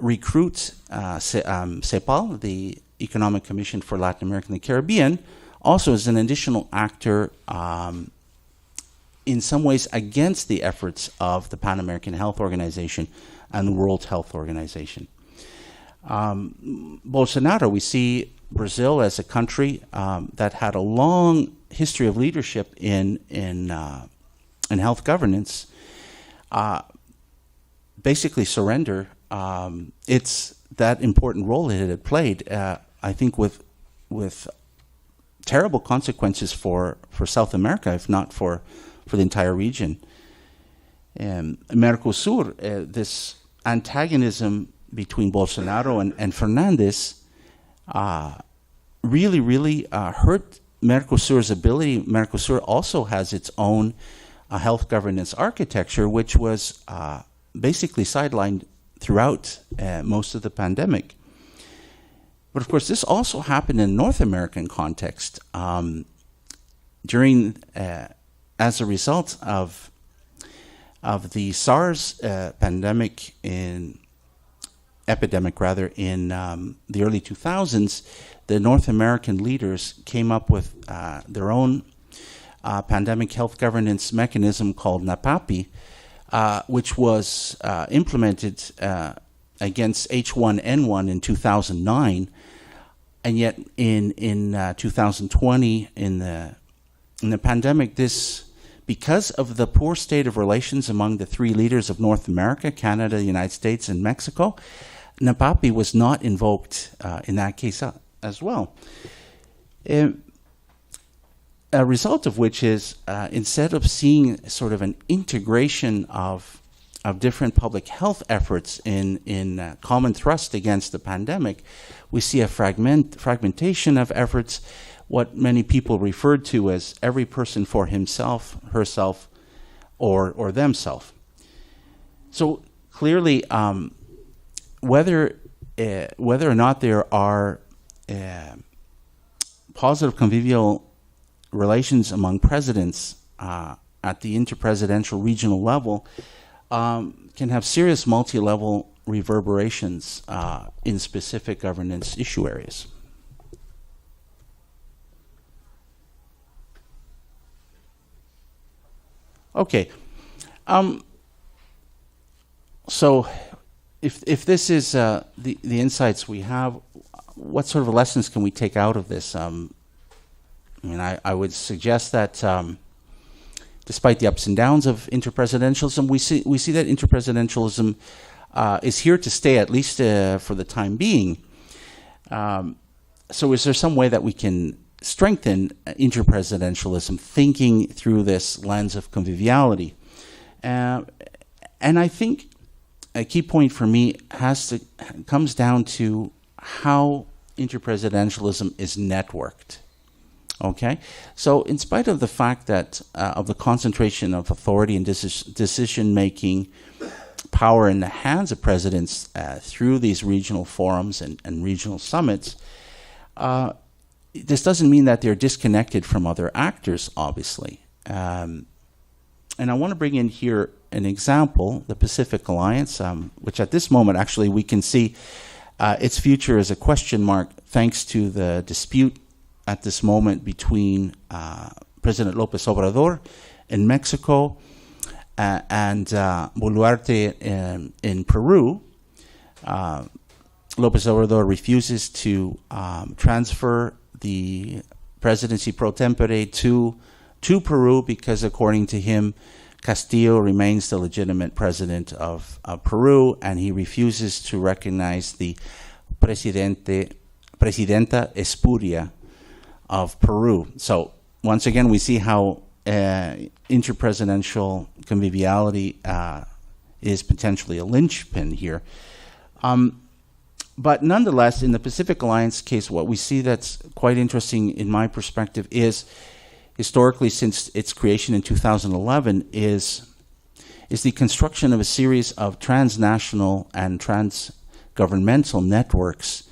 recruit CEPAL, the Economic Commission for Latin America and the Caribbean, also as an additional actor in some ways against the efforts of the Pan American Health Organization and the World Health Organization. Bolsonaro, we see Brazil as a country that had a long history of leadership in health governance, basically surrender it's that important role it had played, I think, with terrible consequences for South America, if not for the entire region. Mercosur, this antagonism between Bolsonaro and Fernandez really hurt Mercosur's ability. Mercosur also has its own health governance architecture, which was basically sidelined throughout most of the pandemic. But of course, this also happened in North American context during, as a result of the SARS epidemic in the early 2000s. The North American leaders came up with their own pandemic health governance mechanism called NAPAPI, which was implemented against H1N1 in 2009, and yet in 2020, in the pandemic, because of the poor state of relations among the three leaders of North America, Canada, the United States, and Mexico, NAPAPI was not invoked in that case as well. A result of which is, instead of seeing sort of an integration of different public health efforts in common thrust against the pandemic, we see a fragmentation of efforts, what many people referred to as every person for himself, herself, or themselves. So clearly, whether or not there are positive convivial relations among presidents at the interpresidential regional level can have serious multi-level reverberations in specific governance issue areas. Okay, so if this is the insights we have, what sort of lessons can we take out of this? I would suggest that despite the ups and downs of interpresidentialism, we see that interpresidentialism is here to stay, at least for the time being. So is there some way that we can strengthen interpresidentialism, thinking through this lens of conviviality? And I think a key point for me comes down to how interpresidentialism is networked. Okay, so in spite of the fact that of the concentration of authority and decision-making power in the hands of presidents through these regional forums and regional summits, this doesn't mean that they're disconnected from other actors, obviously. And I want to bring in here an example, the Pacific Alliance, which at this moment, actually, we can see its future as a question mark thanks to the dispute at this moment between President López Obrador in Mexico and Boluarte in Peru. López Obrador refuses to transfer the presidency pro tempore to Peru because, according to him, Castillo remains the legitimate president of Peru, and he refuses to recognize the Presidenta Espuria of Peru. So once again, we see how interpresidential conviviality is potentially a linchpin here. But nonetheless, in the Pacific Alliance case, what we see that's quite interesting in my perspective is, historically since its creation in 2011, is the construction of a series of transnational and transgovernmental networks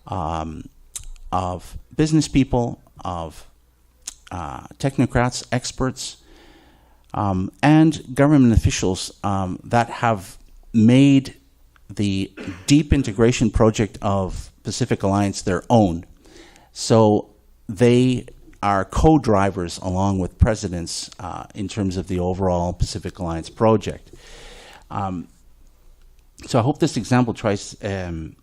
of business people, of technocrats, experts, and government officials that have made the deep integration project of Pacific Alliance their own. So they are co-drivers along with presidents in terms of the overall Pacific Alliance project. So I hope this example tries, it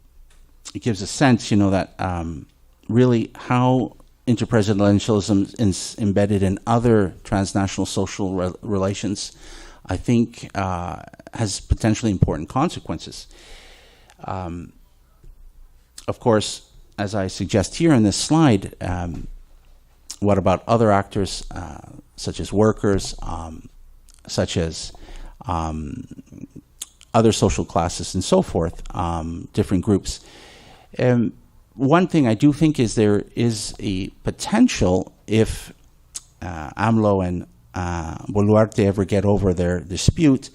gives a sense, that really how interpresidentialism is embedded in other transnational social relations, I think has potentially important consequences. Of course, as I suggest here in this slide, what about other actors, such as workers, such as other social classes and so forth, different groups? One thing I do think is there is a potential, if AMLO and Boluarte ever get over their dispute,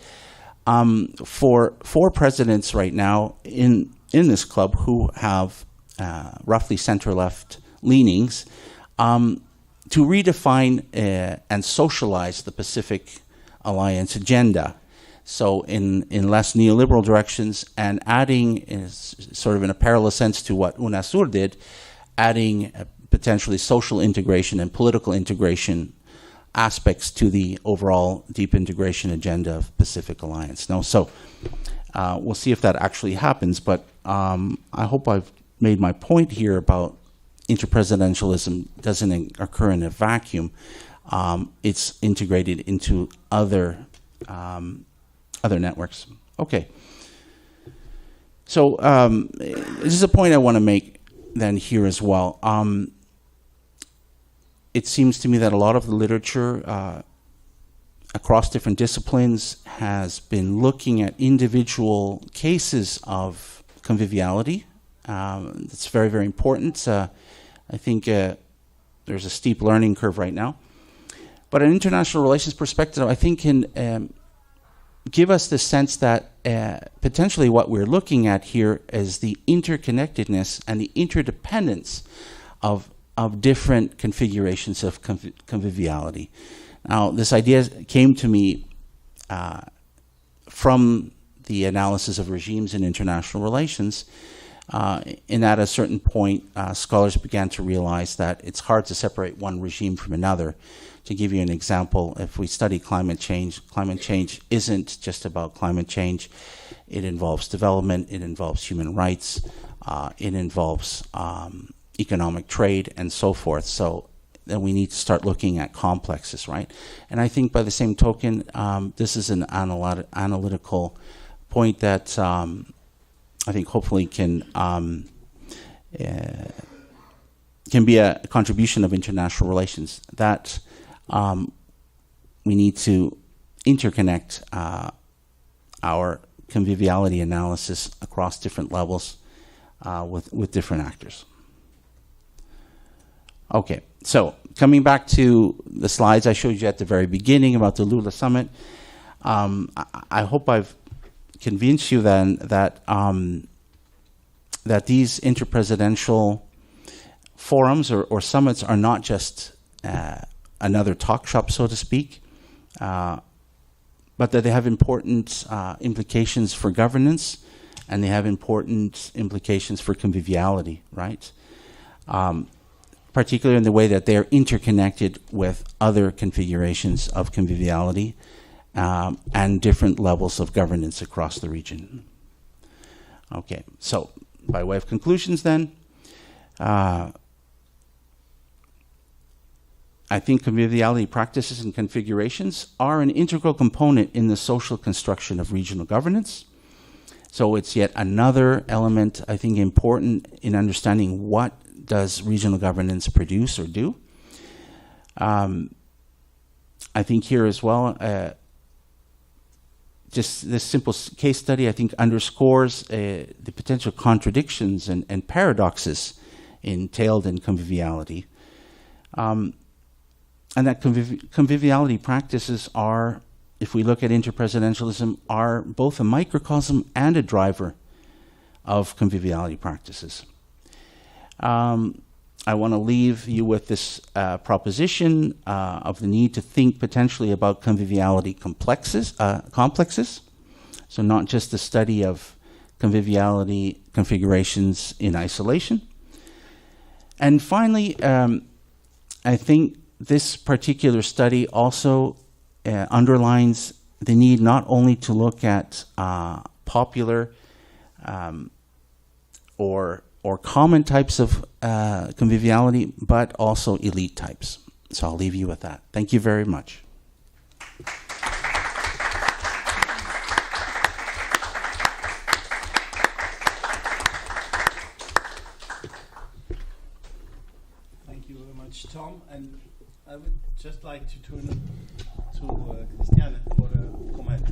for presidents right now in this club who have roughly center-left leanings, to redefine and socialize the Pacific Alliance agenda. So in less neoliberal directions, and adding, sort of in a parallel sense to what UNASUR did, adding potentially social integration and political integration aspects to the overall deep integration agenda of Pacific Alliance. Now, so we'll see if that actually happens, but I hope I've made my point here about interpresidentialism doesn't occur in a vacuum. It's integrated into other networks. Okay. So this is a point I want to make then here as well. It seems to me that a lot of the literature across different disciplines has been looking at individual cases of conviviality. It's very, very important. I think there's a steep learning curve right now. But an international relations perspective, I think, can give us the sense that potentially what we're looking at here is the interconnectedness and the interdependence of different configurations of conviviality. Now, this idea came to me from the analysis of regimes in international relations, in that at a certain point, scholars began to realize that it's hard to separate one regime from another. To give you an example, if we study climate change isn't just about climate change. It involves development, it involves human rights, it involves economic trade, and so forth. So then we need to start looking at complexes, right? And I think by the same token, this is an analytical point that I think hopefully can be a contribution of international relations, that we need to interconnect our conviviality analysis across different levels with different actors. Okay, so coming back to the slides I showed you at the very beginning about the Lula summit, I hope I've convinced you then that that these interpresidential forums or summits are not just another talk shop, so to speak, but that they have important implications for governance, and they have important implications for conviviality, right? Particularly in the way that they're interconnected with other configurations of conviviality and different levels of governance across the region. Okay, so by way of conclusions then, I think conviviality practices and configurations are an integral component in the social construction of regional governance. So it's yet another element, I think, important in understanding what does regional governance produce or do. I think here as well, just this simple case study, I think, underscores the potential contradictions and paradoxes entailed in conviviality. And that conviviality practices are, if we look at interpresidentialism, are both a microcosm and a driver of conviviality practices. I want to leave you with this proposition of the need to think potentially about conviviality complexes. So not just the study of conviviality configurations in isolation. And finally, I think this particular study also underlines the need not only to look at popular or common types of conviviality, but also elite types. So I'll leave you with that. Thank you very much. Thank you very much, Tom. And I would just like to turn to Cristiane for a comment.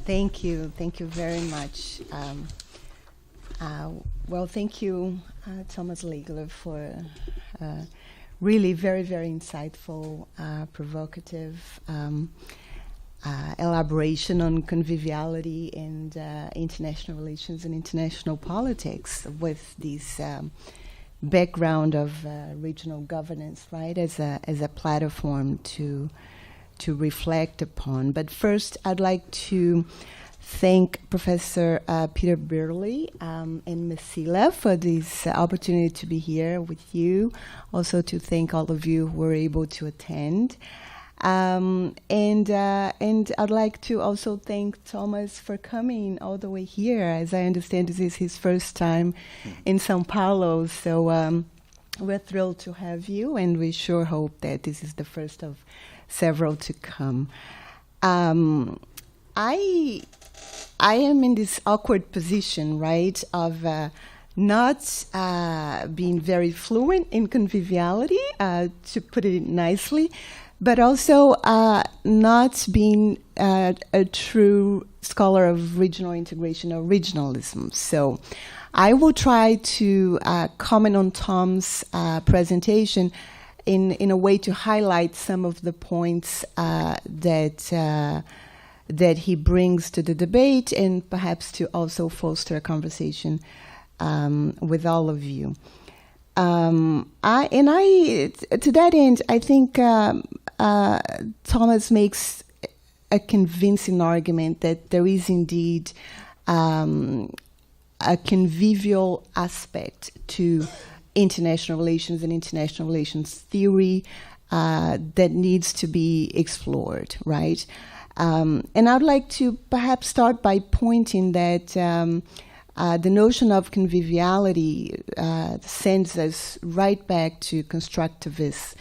Thank you. Thank you very much. Well, thank you, Thomas Legler, for really very, very insightful, provocative elaboration on conviviality and international relations and international politics with this background of regional governance, right, as a platform to reflect upon. But first, I'd like to thank Professor Peter Birley and Mecila for this opportunity to be here with you. Also to thank all of you who were able to attend. And I'd like to also thank Thomas for coming all the way here. As I understand, this is his first time in São Paulo. So we're thrilled to have you, and we sure hope that this is the first of several to come. I am in this awkward position, right, of not being very fluent in conviviality, to put it nicely, but also not being a true scholar of regional integration or regionalism. So I will try to comment on Tom's presentation in a way to highlight some of the points that he brings to the debate, and perhaps to also foster a conversation with all of you. To that end, I think Thomas makes a convincing argument that there is indeed a convivial aspect to international relations and international relations theory that needs to be explored, right? And I'd like to perhaps start by pointing that the notion of conviviality sends us right back to constructivist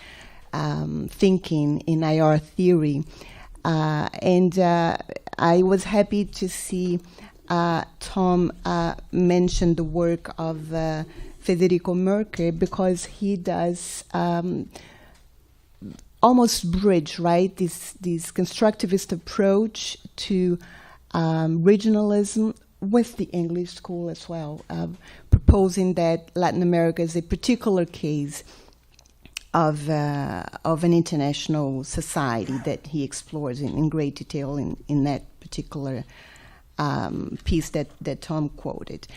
thinking in IR theory. And I was happy to see Tom mention the work of Federico Merkel, because he does almost bridge, right, this constructivist approach to regionalism with the English school as well, proposing that Latin America is a particular case of an international society that he explores in great detail in that particular piece that Tom quoted.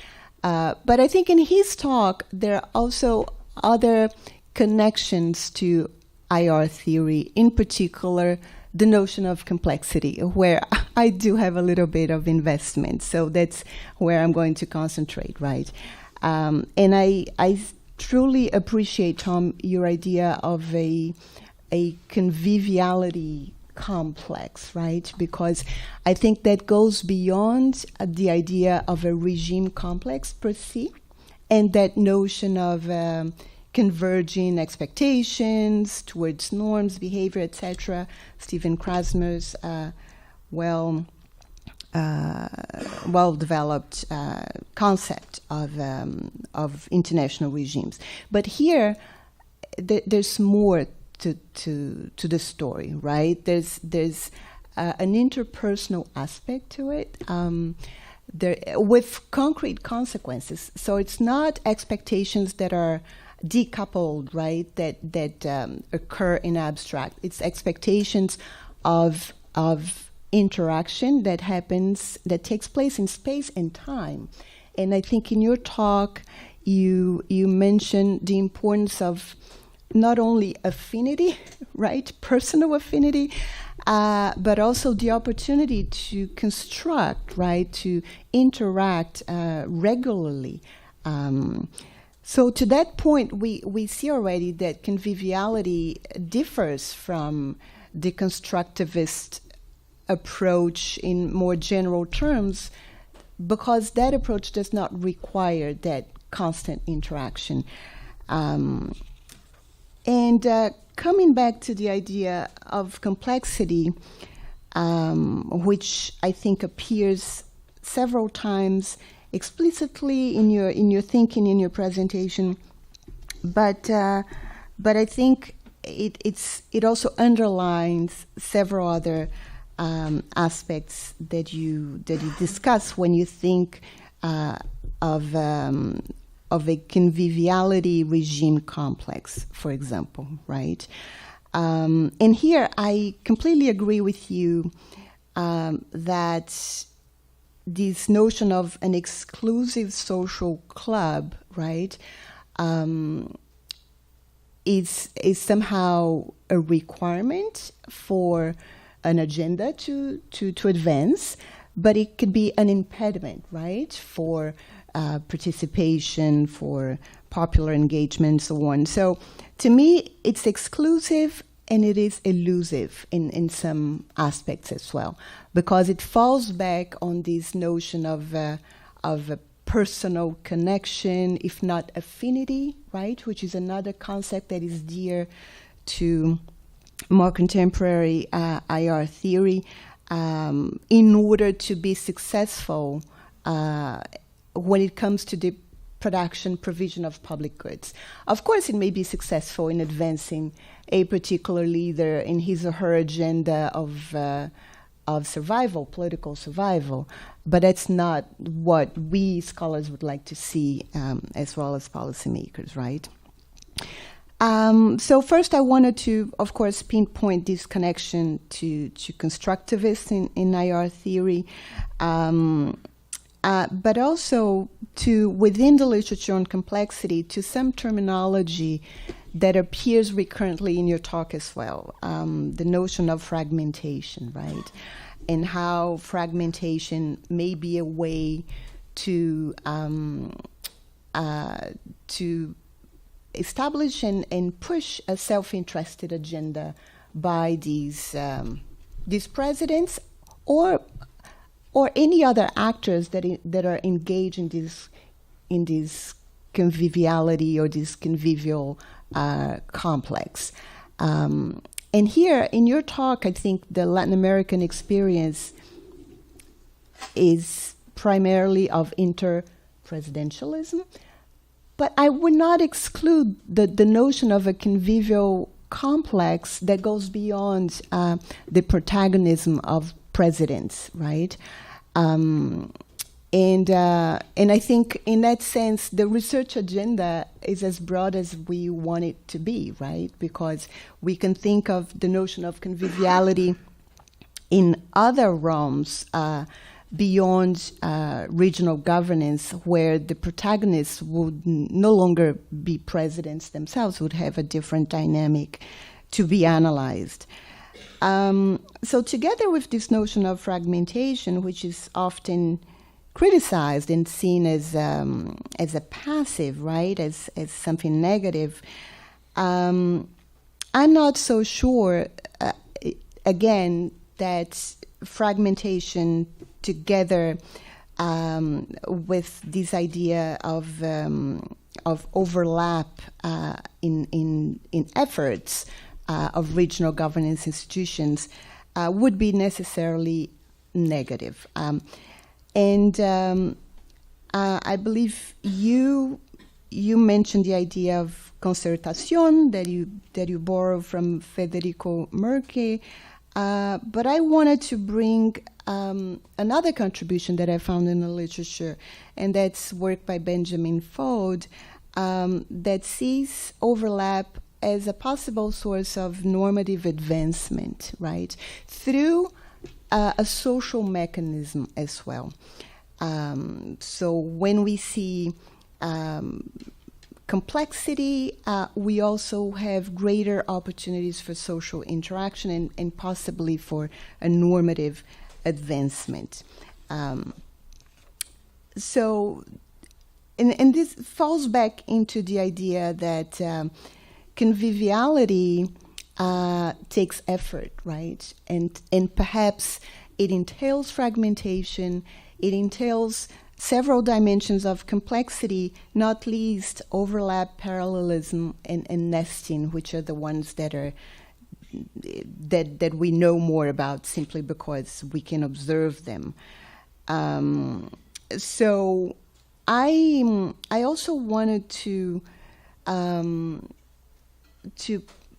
But I think in his talk, there are also other connections to IR theory, in particular the notion of complexity, where I do have a little bit of investment. So that's where I'm going to concentrate, right? And I truly appreciate, Tom, your idea of a conviviality complex, right? Because I think that goes beyond the idea of a regime complex per se, and that notion of converging expectations towards norms, behavior, etc. Stephen Krasmer's well-developed concept of international regimes. But here, there's more to the story, right? There's an interpersonal aspect to it, with concrete consequences. So it's not expectations that are decoupled, right? That occur in abstract. It's expectations of interaction that takes place in space and time. And I think in your talk, you mentioned the importance of not only affinity, right, personal affinity, but also the opportunity to construct, right, to interact regularly. So to that point, we see already that conviviality differs from the constructivist approach in more general terms, because that approach does not require that constant interaction. And coming back to the idea of complexity, which I think appears several times explicitly in your thinking, in your presentation, but I think it also underlines several other aspects that you discuss when you think of a conviviality regime complex, for example, right? And here I completely agree with you that this notion of an exclusive social club, right, is somehow a requirement for an agenda to advance, but it could be an impediment, right, for participation, for popular engagement, and so on. So to me, it's exclusive and it is elusive in some aspects as well, because it falls back on this notion of a personal connection, if not affinity, right, which is another concept that is dear to more contemporary IR theory, in order to be successful when it comes to the provision of public goods. Of course, it may be successful in advancing a particular leader in his or her agenda of survival, political survival, but that's not what we scholars would like to see, as well as policymakers, right? So first I wanted to, of course, pinpoint this connection to constructivists in IR theory, but also to, within the literature on complexity, to some terminology that appears recurrently in your talk as well, the notion of fragmentation, right? And how fragmentation may be a way to establish and push a self-interested agenda by these presidents or any other actors that are engaged in this conviviality or this convivial complex. And here in your talk, I think the Latin American experience is primarily of inter-presidentialism, but I would not exclude the notion of a convivial complex that goes beyond the protagonism of presidents, right? And I think in that sense, the research agenda is as broad as we want it to be, right? Because we can think of the notion of conviviality in other realms beyond regional governance, where the protagonists would no longer be presidents themselves, would have a different dynamic to be analyzed. So together with this notion of fragmentation, which is often criticized and seen as a passive, right, as something negative, I'm not so sure, again, that fragmentation together with this idea of overlap in efforts of regional governance institutions would be necessarily negative. And I believe you mentioned the idea of concertación that you borrow from Federico Merke, But I wanted to bring another contribution that I found in the literature, and that's work by Benjamin Fode, that sees overlap as a possible source of normative advancement, right, through a social mechanism as well. So when we see complexity, we also have greater opportunities for social interaction and possibly for a normative advancement. So, and this falls back into the idea that conviviality takes effort, right? And perhaps it entails fragmentation, it entails several dimensions of complexity, not least overlap, parallelism, and nesting, which are the ones that are that we know more about simply because we can observe them. So I also wanted to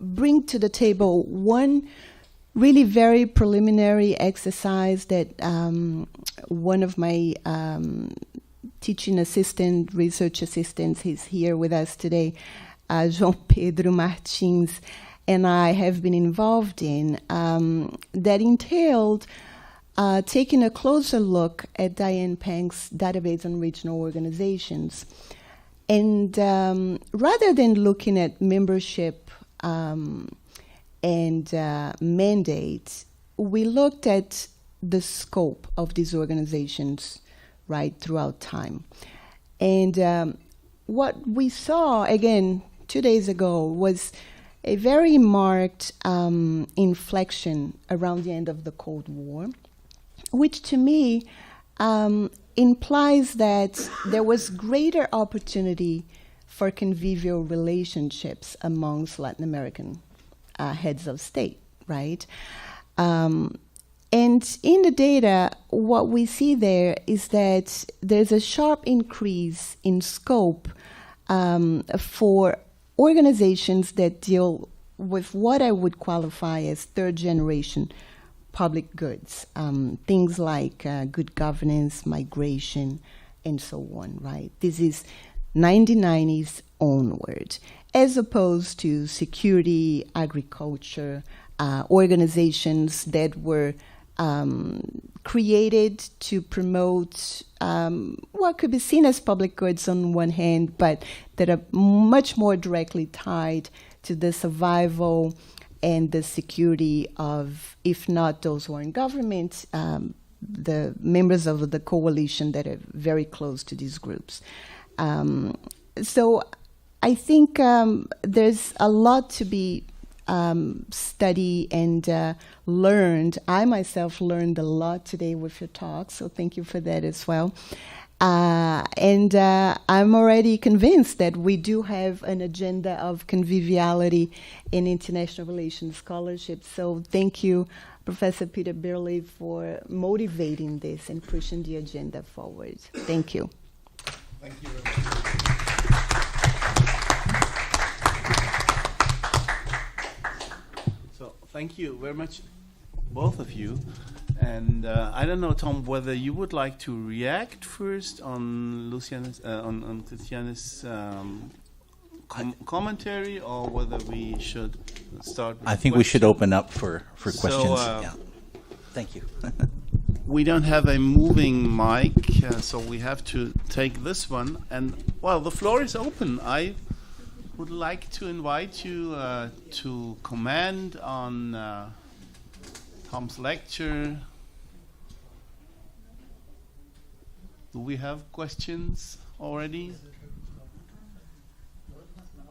bring to the table one really very preliminary exercise that one of my teaching assistant, research assistants, he's here with us today, João Pedro Martins, and I have been involved in, that entailed taking a closer look at Diane Pang's database on regional organizations. And rather than looking at membership and mandates, we looked at the scope of these organizations, right, throughout time. And what we saw, again, 2 days ago, was a very marked inflection around the end of the Cold War, which to me implies that there was greater opportunity for convivial relationships amongst Latin American heads of state, right? And in the data, what we see there is that there's a sharp increase in scope for organizations that deal with what I would qualify as third-generation public goods, things like good governance, migration, and so on, right? This is 1990s onward, as opposed to security, agriculture, organizations that were created to promote what could be seen as public goods on one hand, but that are much more directly tied to the survival and the security of, if not those who are in government, the members of the coalition that are very close to these groups. So I think there's a lot to be studied and learned. I myself learned a lot today with your talk, so thank you for that as well. And I'm already convinced that we do have an agenda of conviviality in international relations scholarship. So thank you, Professor Peter Birley, for motivating this and pushing the agenda forward. Thank you. Thank you very much. So thank you very much, both of you. And I don't know, Tom, whether you would like to react first on Luciana's, on Cristiane's commentary, or whether we should start with I think we should open up for questions. Yeah. Thank you. We don't have a moving mic, so we have to take this one. And, well, the floor is open. I would like to invite you to comment on Tom's lecture. Do we have questions already?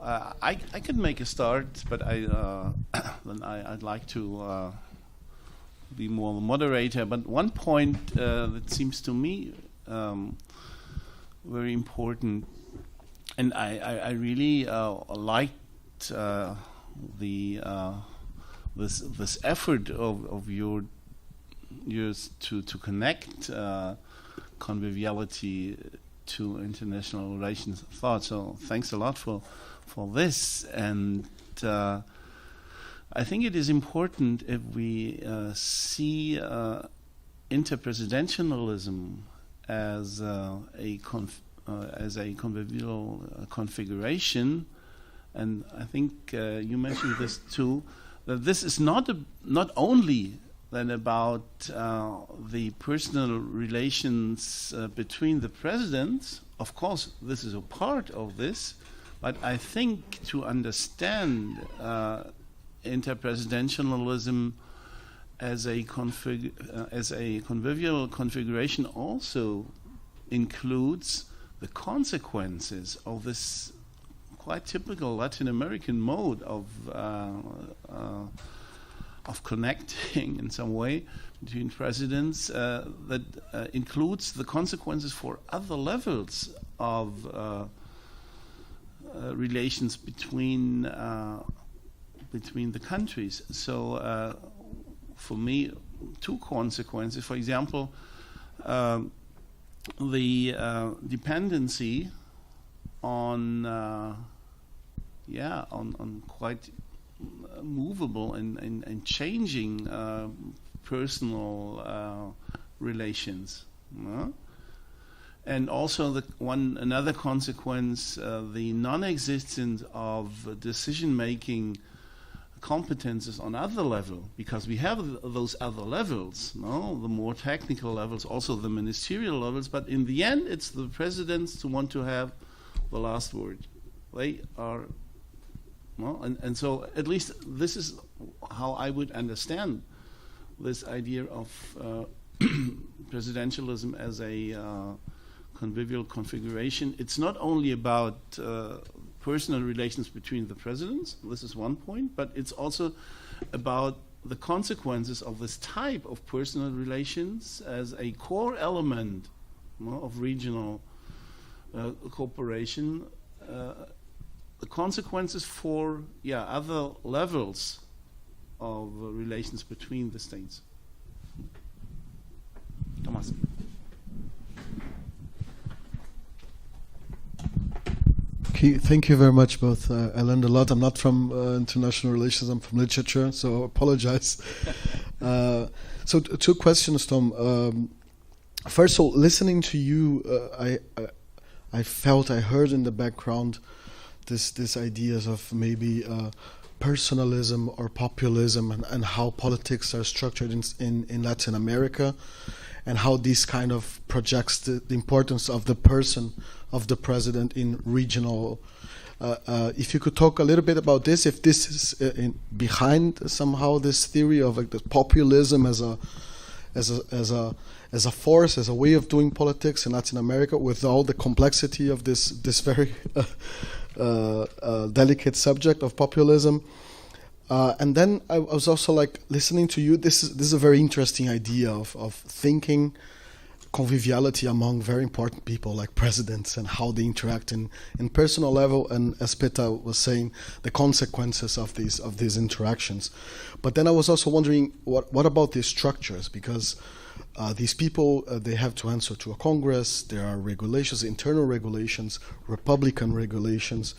I could make a start, but then I'd like to be more the moderator. But one point that seems to me very important, and I really liked this effort of yours to connect conviviality to international relations thought. So thanks a lot for this. And I think it is important if we see inter-presidentialism as a convivial configuration, and I think you mentioned this too, that this is not only then about the personal relations between the presidents. Of course, this is a part of this, but I think to understand inter-presidentialism as a convivial configuration also includes the consequences of this quite typical Latin American mode of connecting in some way between presidents that includes the consequences for other levels of relations between the countries. So for me, two consequences. For example, the dependency on quite movable and changing personal relations, and also another consequence, the non-existence of decision-making competences on other level, because we have those other levels, the more technical levels, also the ministerial levels, but in the end it's the presidents who want to have the last word. They are, and so at least this is how I would understand this idea of presidentialism as a convivial configuration. It's not only about personal relations between the presidents, this is one point, but it's also about the consequences of this type of personal relations as a core element of regional cooperation, the consequences for other levels of relations between the states. Thomas. Thank you very much, both. I learned a lot. I'm not from international relations. I'm from literature, so I apologize. So two questions, Tom. First of all, listening to you, I heard in the background this ideas of maybe personalism or populism, and how politics are structured in Latin America, and how this kind of projects the importance of the person of the president in regional. If you could talk a little bit about this, if this is behind somehow this theory of like the populism as a force, as a way of doing politics in Latin America, with all the complexity of this very delicate subject of populism. And then I was also like listening to you. This is a very interesting idea of thinking conviviality among very important people like presidents, and how they interact in personal level, and as Peter was saying, the consequences of these interactions. But then I was also wondering, what about these structures? Because these people, they have to answer to a Congress. There are regulations, internal regulations, Republican regulations,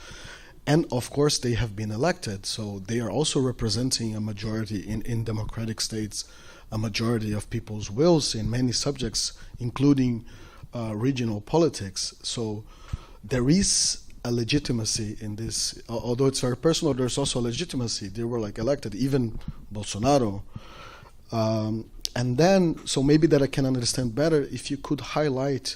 and of course they have been elected, so they are also representing a majority in democratic states, a majority of people's wills in many subjects, including regional politics. So there is a legitimacy in this, although it's very personal. There's also a legitimacy. They were like elected, even Bolsonaro. And then, so maybe that I can understand better, if you could highlight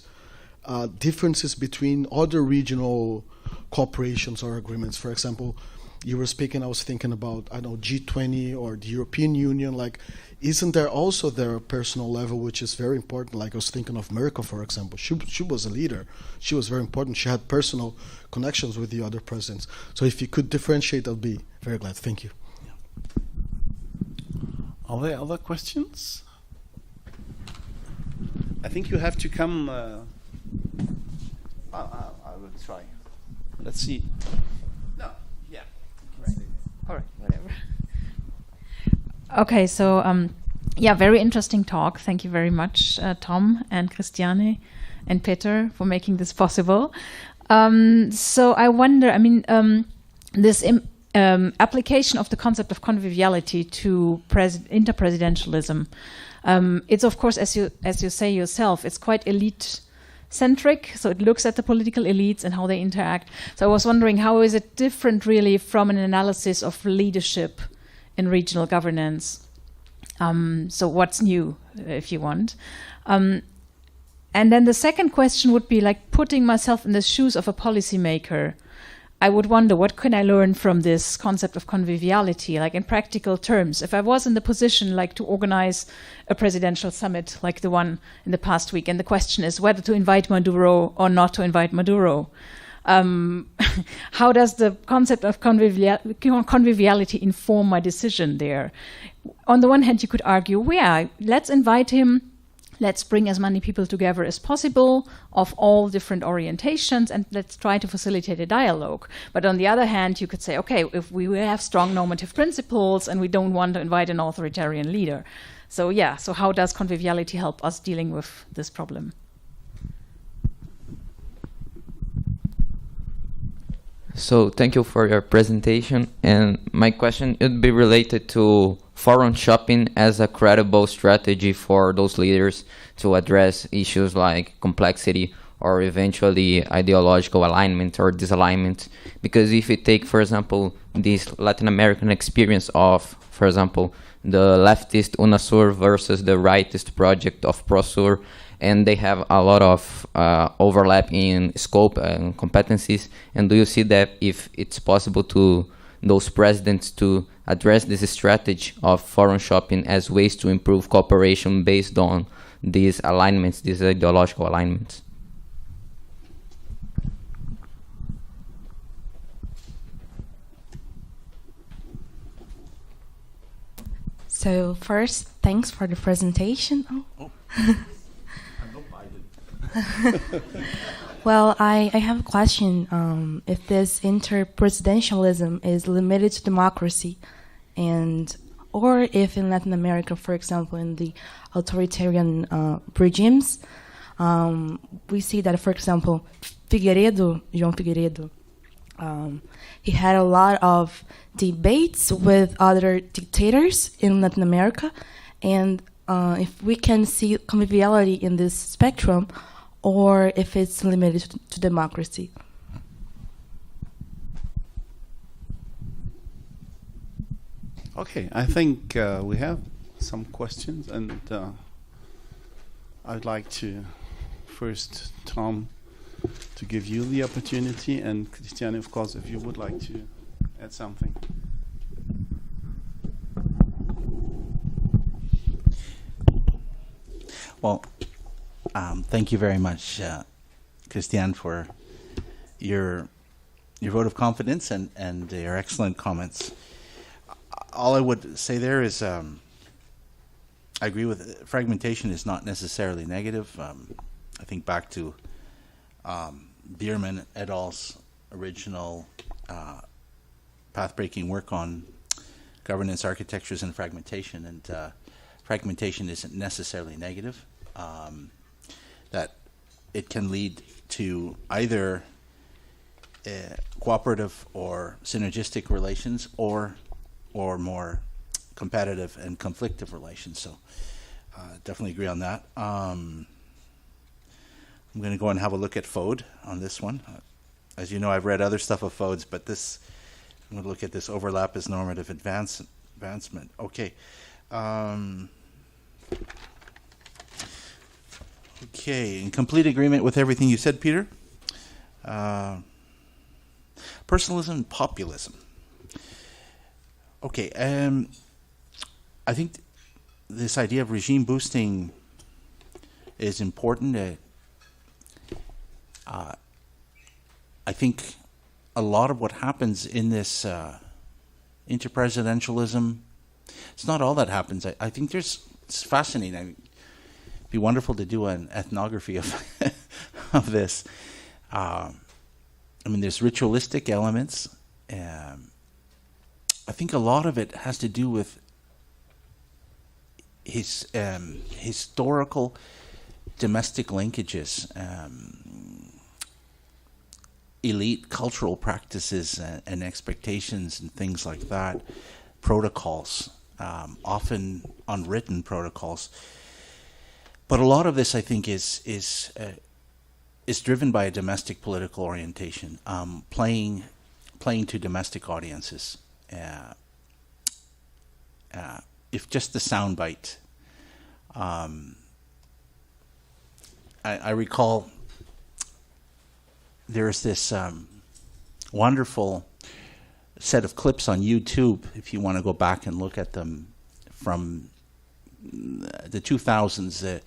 differences between other regional cooperations or agreements. For example, you were speaking, I was thinking about, I don't know, G20 or the European Union. Like, isn't there also their personal level, which is very important? Like, I was thinking of Merkel, for example. She was a leader. She was very important. She had personal connections with the other presidents. So if you could differentiate, I'd be very glad. Thank you. Are there other questions? I think you have to come. I will try. Let's see. No, yeah. Right. All right, whatever. Okay, so very interesting talk. Thank you very much, Tom and Cristiane and Peter, for making this possible. So I wonder, this application of the concept of conviviality to inter-presidentialism. It's of course, as you say yourself, it's quite elite-centric. So it looks at the political elites and how they interact. So I was wondering, how is it different really from an analysis of leadership in regional governance? So what's new, if you want? And then the second question would be like putting myself in the shoes of a policymaker. I would wonder, what can I learn from this concept of conviviality, like in practical terms? If I was in the position like to organize a presidential summit like the one in the past week, and the question is whether to invite Maduro or not to invite Maduro, how does the concept of conviviality inform my decision there? On the one hand, you could argue, yeah, let's invite him. Let's bring as many people together as possible of all different orientations, and let's try to facilitate a dialogue. But on the other hand, you could say, okay, if we have strong normative principles and we don't want to invite an authoritarian leader. So yeah, so how does conviviality help us dealing with this problem? So thank you for your presentation. And my question would be related to forum shopping as a credible strategy for those leaders to address issues like complexity or eventually ideological alignment or disalignment. Because if you take, for example, this Latin American experience of, for example, the leftist UNASUR versus the rightist project of PROSUR, and they have a lot of overlap in scope and competencies. And do you see that if it's possible to those presidents to address this strategy of forum shopping as ways to improve cooperation based on these alignments, these ideological alignments? So first, thanks for the presentation. Oh. Well, I have a question. If this inter-presidentialism is limited to democracy, or if in Latin America, for example, in the authoritarian regimes, we see that, for example, João Figueiredo, he had a lot of debates with other dictators in Latin America, and if we can see conviviality in this spectrum, or if it's limited to democracy. Okay, I think we have some questions, and I'd like to first, Tom, to give you the opportunity, and Cristiane, of course, if you would like to add something. Well, thank you very much, Cristiane, for your vote of confidence and your excellent comments. All I would say there is I agree with fragmentation is not necessarily negative. I think back to Bierman et al.'s original path-breaking work on governance architectures and fragmentation, and fragmentation isn't necessarily negative. That it can lead to either cooperative or synergistic relations, or more competitive and conflictive relations. So definitely agree on that. I'm going to go and have a look at FODE on this one. As you know, I've read other stuff of FODE's, but I'm going to look at this overlap as normative advancement. Okay. Okay, in complete agreement with everything you said, Peter. Personalism and populism. Okay, I think this idea of regime boosting is important. I think a lot of what happens in this inter-presidentialism, it's not all that happens. I think it's fascinating. It'd be wonderful to do an ethnography of this. I mean, there's ritualistic elements. I think a lot of it has to do with his historical domestic linkages. elite cultural practices and expectations and things like that, protocols, often unwritten protocols. But a lot of this, I think, is driven by a domestic political orientation, playing to domestic audiences. If just the soundbite. I recall there's this wonderful set of clips on YouTube, if you want to go back and look at them, from the 2000s.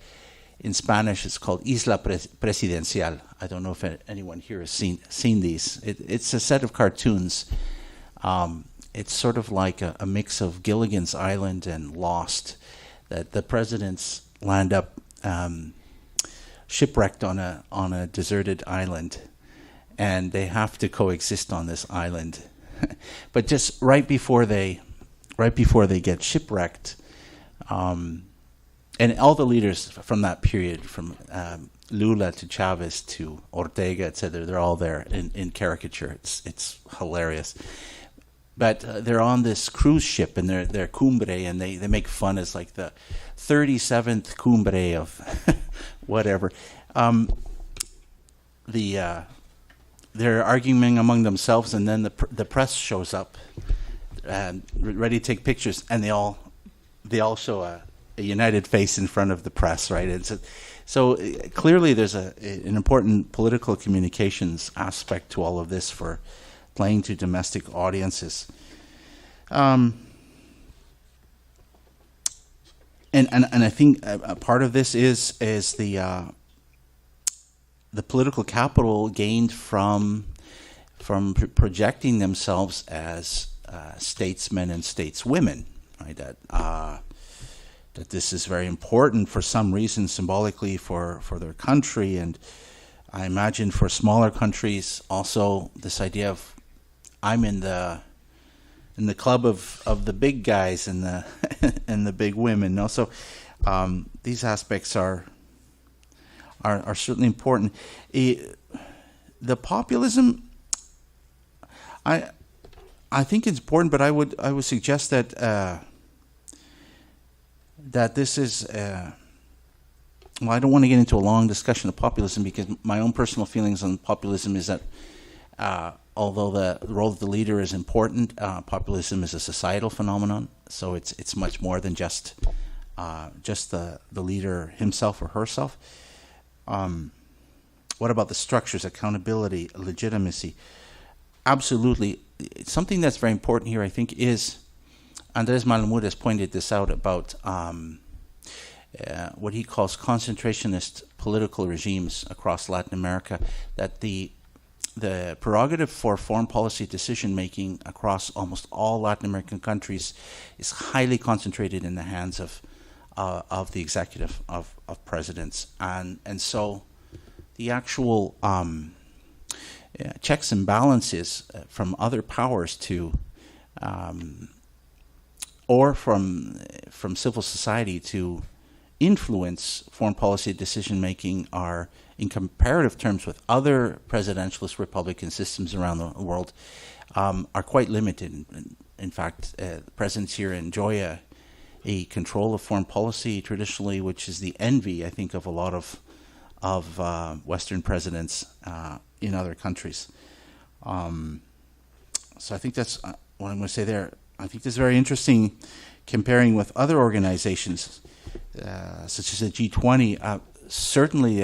In Spanish, it's called Isla Presidencial. I don't know if anyone here has seen these. It's a set of cartoons. It's sort of like a mix of Gilligan's Island and Lost. That the presidents land up shipwrecked on a deserted island, and they have to coexist on this island. But just right before they get shipwrecked, and all the leaders from that period, from Lula to Chavez to Ortega, etc., they're all there in caricature. It's hilarious. But they're on this cruise ship, and they're cumbre, and they make fun as like the 37th cumbre of whatever. They're arguing among themselves, and then the press shows up, ready to take pictures, and they all show a united face in front of the press, right? So clearly there's an important political communications aspect to all of this for playing to domestic audiences. And I think a part of this is the political capital gained from projecting themselves as statesmen and stateswomen, right? That this is very important for some reason symbolically for their country, and I imagine for smaller countries also this idea of I'm in the club of the big guys and the and the big women. Also, these aspects are certainly important. The populism, I think it's important, but I would suggest that this is. Well, I don't want to get into a long discussion of populism because my own personal feelings on populism is that although the role of the leader is important, populism is a societal phenomenon. So it's much more than just the leader himself or herself. What about the structures, accountability, legitimacy? Absolutely. Something that's very important here, I think, is Andrés Malamud has pointed this out about what he calls concentrationist political regimes across Latin America, that the prerogative for foreign policy decision-making across almost all Latin American countries is highly concentrated in the hands of the executive, of presidents. And so the actual checks and balances from other powers to or from civil society to influence foreign policy decision-making are, in comparative terms with other presidentialist republican systems around the world, are quite limited. In fact, presidents here enjoy a control of foreign policy traditionally, which is the envy, I think, of a lot of Western presidents in other countries. So I think that's what I'm going to say there. I think this is very interesting comparing with other organizations, such as the G20. Certainly,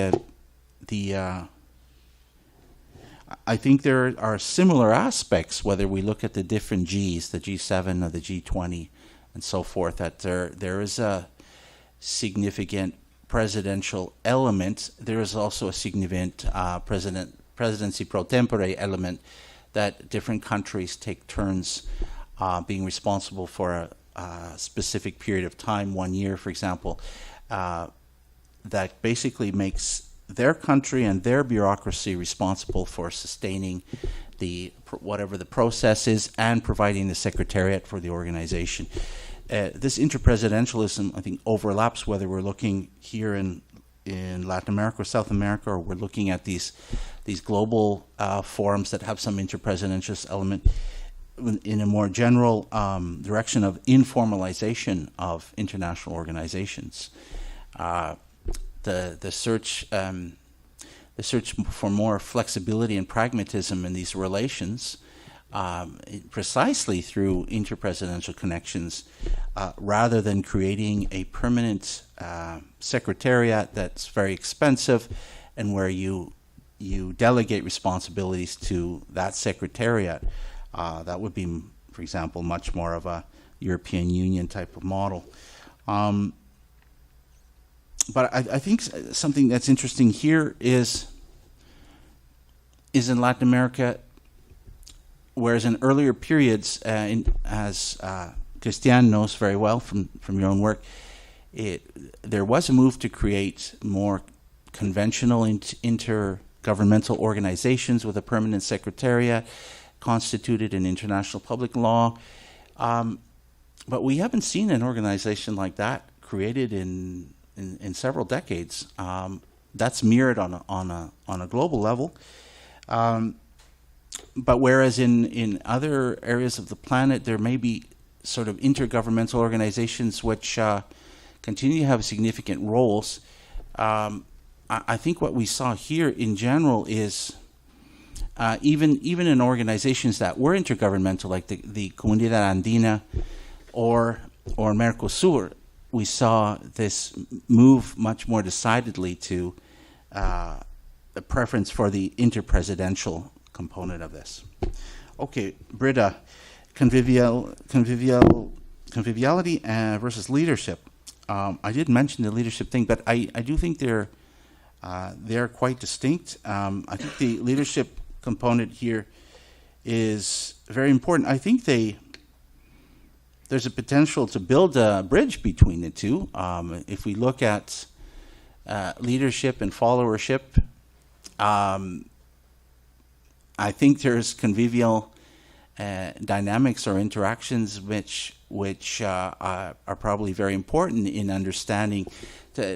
I think there are similar aspects, whether we look at the different Gs, the G7 or the G20 and so forth, that there is a significant presidential element. There is also a significant presidency pro tempore element, that different countries take turns being responsible for a specific period of time, 1 year, for example, that basically makes their country and their bureaucracy responsible for sustaining whatever the process is and providing the secretariat for the organization. This interpresidentialism, I think, overlaps whether we're looking here in in Latin America or South America, or we're looking at these global forums that have some interpresidentialist element in a more general direction of informalization of international organizations. The search for more flexibility and pragmatism in these relations, precisely through interpresidential connections, rather than creating a permanent secretariat that's very expensive and where you delegate responsibilities to that secretariat. That would be, for example, much more of a European Union type of model. But I think something that's interesting here is in Latin America, whereas in earlier periods, as Cristiane knows very well from your own work, there was a move to create more conventional intergovernmental organizations with a permanent secretariat constituted in international public law. But we haven't seen an organization like that created in several decades. That's mirrored on a global level. But whereas in other areas of the planet, there may be sort of intergovernmental organizations which continue to have significant roles, I think what we saw here in general is even in organizations that were intergovernmental, like the Comunidad Andina or Mercosur, we saw this move much more decidedly to the preference for the interpresidential component of this. Okay, Britta, conviviality versus leadership. I did mention the leadership thing, but I do think they're quite distinct. I think the leadership component here is very important. I think there's a potential to build a bridge between the two. If we look at leadership and followership, I think there's convivial dynamics or interactions which are probably very important in understanding.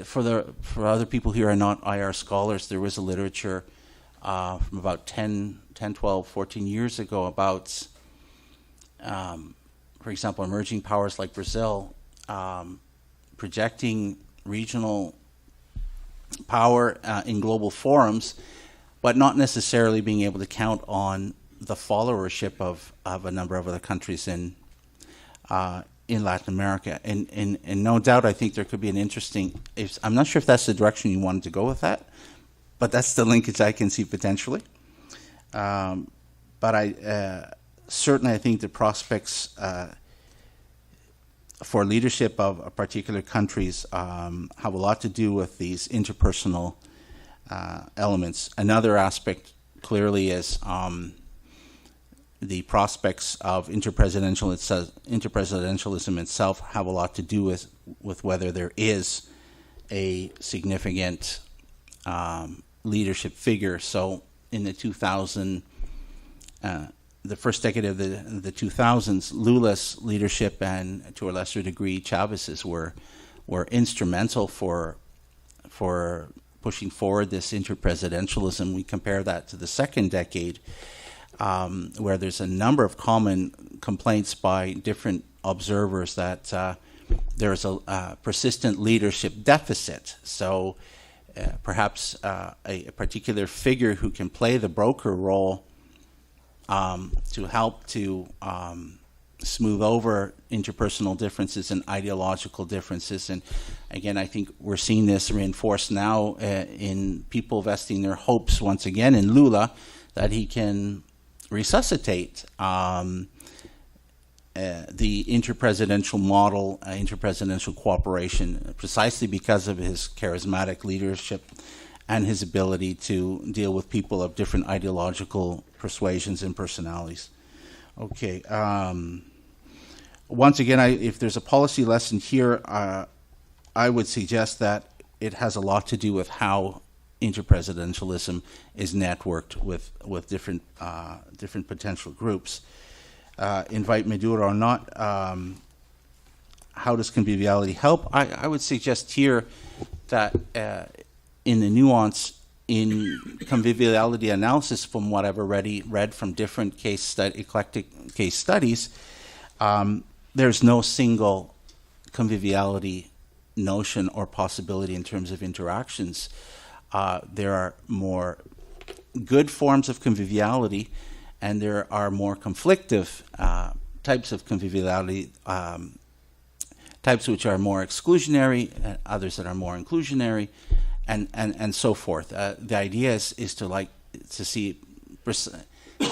For other people who are not IR scholars, there was a literature from about 10, 12, 14 years ago about, for example, emerging powers like Brazil projecting regional power in global forums, but not necessarily being able to count on the followership of a number of other countries in Latin America. And no doubt, I think there could be an interesting, I'm not sure if that's the direction you wanted to go with that, but that's the linkage I can see potentially. But certainly I think the prospects for leadership of particular countries have a lot to do with these interpersonal elements. Another aspect clearly is the prospects of interpresidentialism itself have a lot to do with whether there is a significant leadership figure. So in the the first decade of the 2000s, Lula's leadership and to a lesser degree Chavez's were instrumental for pushing forward this interpresidentialism. We compare that to the second decade, where there's a number of common complaints by different observers that there is a persistent leadership deficit. So perhaps a particular figure who can play the broker role to help to smooth over interpersonal differences and ideological differences. And again, I think we're seeing this reinforced now in people vesting their hopes once again in Lula that he can resuscitate the interpresidential model, interpresidential cooperation, precisely because of his charismatic leadership and his ability to deal with people of different ideological persuasions and personalities. Okay. Once again, if there's a policy lesson here, I would suggest that it has a lot to do with how interpresidentialism is networked with different potential groups. Invite Maduro or not, how does conviviality help? I would suggest here that in the nuance in conviviality analysis, from what I've already read from different eclectic case studies, there's no single conviviality notion or possibility in terms of interactions. There are more good forms of conviviality, and there are more conflictive types of conviviality, types which are more exclusionary, and others that are more inclusionary, and so forth. The idea is to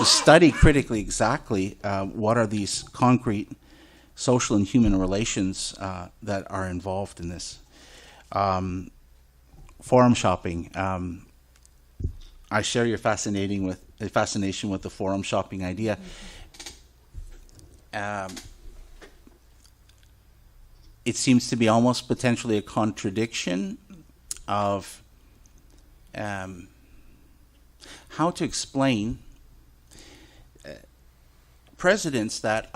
study critically exactly what are these concrete social and human relations that are involved in this. Forum shopping. I share your fascination with the forum shopping idea. It seems to be almost potentially a contradiction of how to explain presidents that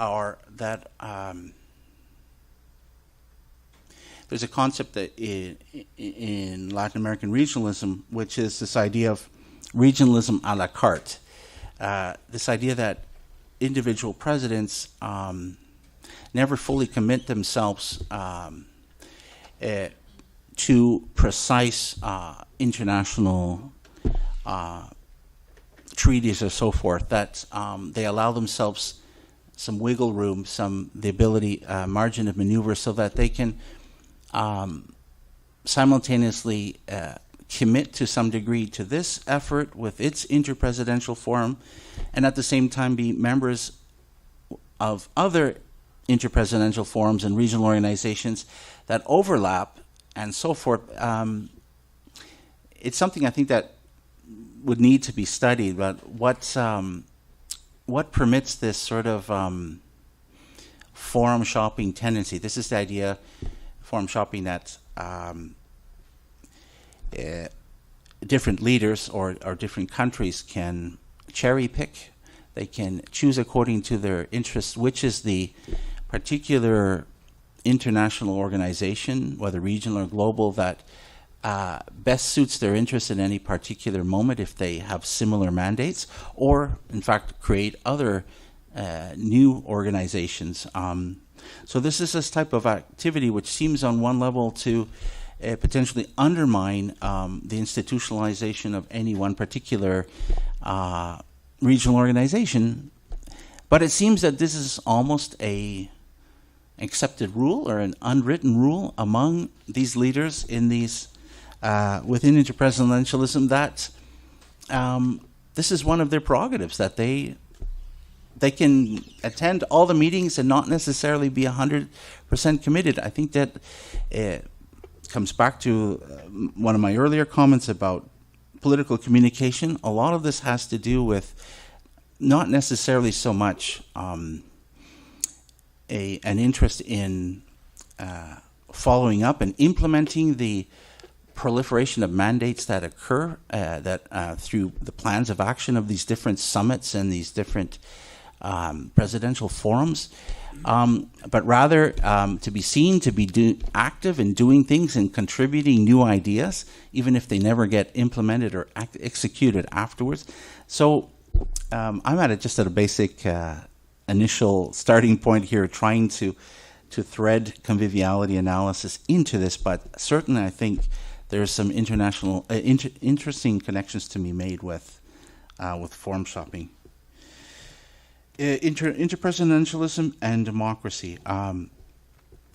there's a concept that in Latin American regionalism, which is this idea of regionalism a la carte. This idea that individual presidents never fully commit themselves to precise international treaties or so forth, that they allow themselves some wiggle room, the ability, margin of maneuver, so that they can simultaneously commit to some degree to this effort with its interpresidential forum, and at the same time be members of other interpresidential forums and regional organizations that overlap and so forth. It's something I think that would need to be studied, but what permits this sort of forum shopping tendency? This is the idea, forum shopping, that different leaders or different countries can cherry pick. They can choose according to their interests, which is the particular international organization, whether regional or global, that best suits their interest in any particular moment if they have similar mandates, or in fact create other new organizations. So this is this type of activity which seems on one level to potentially undermine the institutionalization of any one particular regional organization. But it seems that this is almost a accepted rule or an unwritten rule among these leaders in these within interpresidentialism, that this is one of their prerogatives, that they can attend all the meetings and not necessarily be 100% committed. I think that it comes back to one of my earlier comments about political communication. A lot of this has to do with not necessarily so much an interest in following up and implementing the proliferation of mandates that occur through the plans of action of these different summits and these different presidential forums, but rather to be seen to be active in doing things and contributing new ideas, even if they never get implemented or executed afterwards. So I'm just at a basic initial starting point here, trying to thread conviviality analysis into this, but certainly I think there's some international interesting connections to be made with forum shopping. Interpresidentialism and democracy.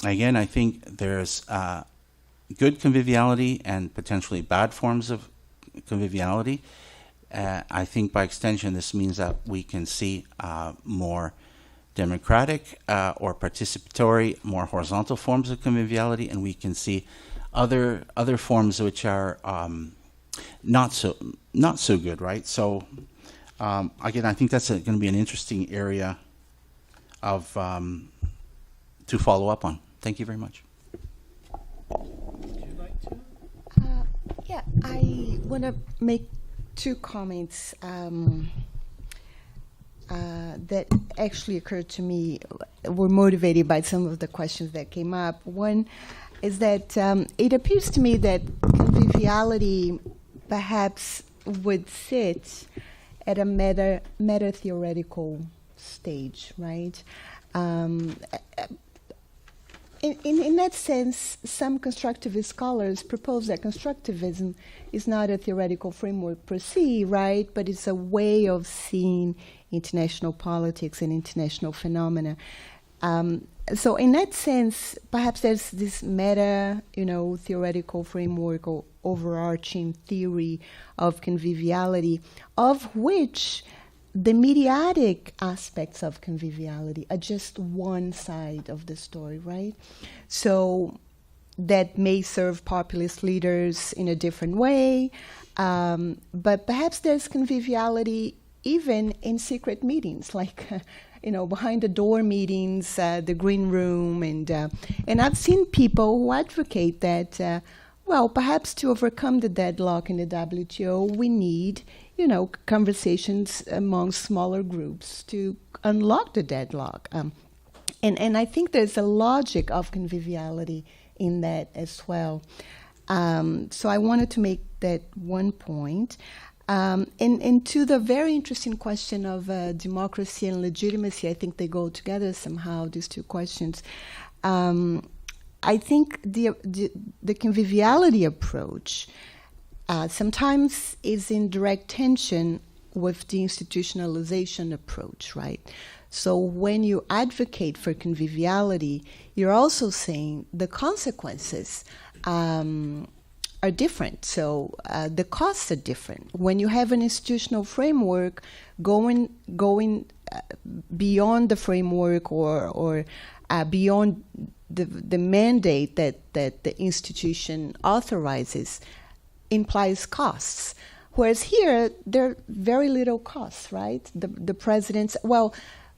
Again, I think there's good conviviality and potentially bad forms of conviviality. I think by extension this means that we can see more democratic or participatory, more horizontal forms of conviviality, and we can see other forms which are not so good, right? So again, I think that's going to be an interesting area of to follow up on. Thank you very much. Would you like to? Yeah, I want to make two comments that actually occurred to me, were motivated by some of the questions that came up. One is that it appears to me that conviviality conviviality perhaps would sit at a meta-theoretical stage, right? In that sense, some constructivist scholars propose that constructivism is not a theoretical framework per se, right? But it's a way of seeing international politics and international phenomena. So in that sense, perhaps there's this meta, theoretical framework or overarching theory of conviviality, of which the mediatic aspects of conviviality are just one side of the story, right? So that may serve populist leaders in a different way, but perhaps there's conviviality even in secret meetings, like behind the door meetings, the green room, and I've seen people who advocate that. Well, perhaps to overcome the deadlock in the WTO, we need conversations among smaller groups to unlock the deadlock. And I think there's a logic of conviviality in that as well. So I wanted to make that one point. And to the very interesting question of democracy and legitimacy, I think they go together somehow, these two questions. I think the conviviality approach sometimes is in direct tension with the institutionalization approach, right? So when you advocate for conviviality, you're also saying the consequences are different. So the costs are different. When you have an institutional framework going beyond the framework or beyond the mandate that the institution authorizes, implies costs. Whereas here, there are very little costs, right? The president's,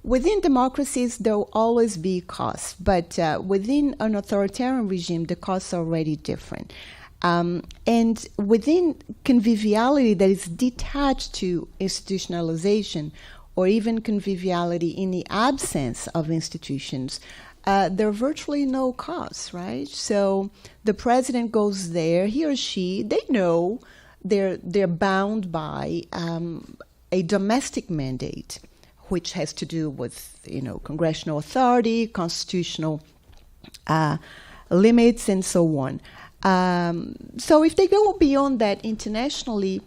within democracies, there will always be costs, but within an authoritarian regime, the costs are already different. And within conviviality that is detached to institutionalization, or even conviviality in the absence of institutions, there are virtually no costs, right? So the president goes there, he or she, they know they're bound by a domestic mandate, which has to do with, congressional authority, constitutional limits, and so on. So if they go beyond that internationally,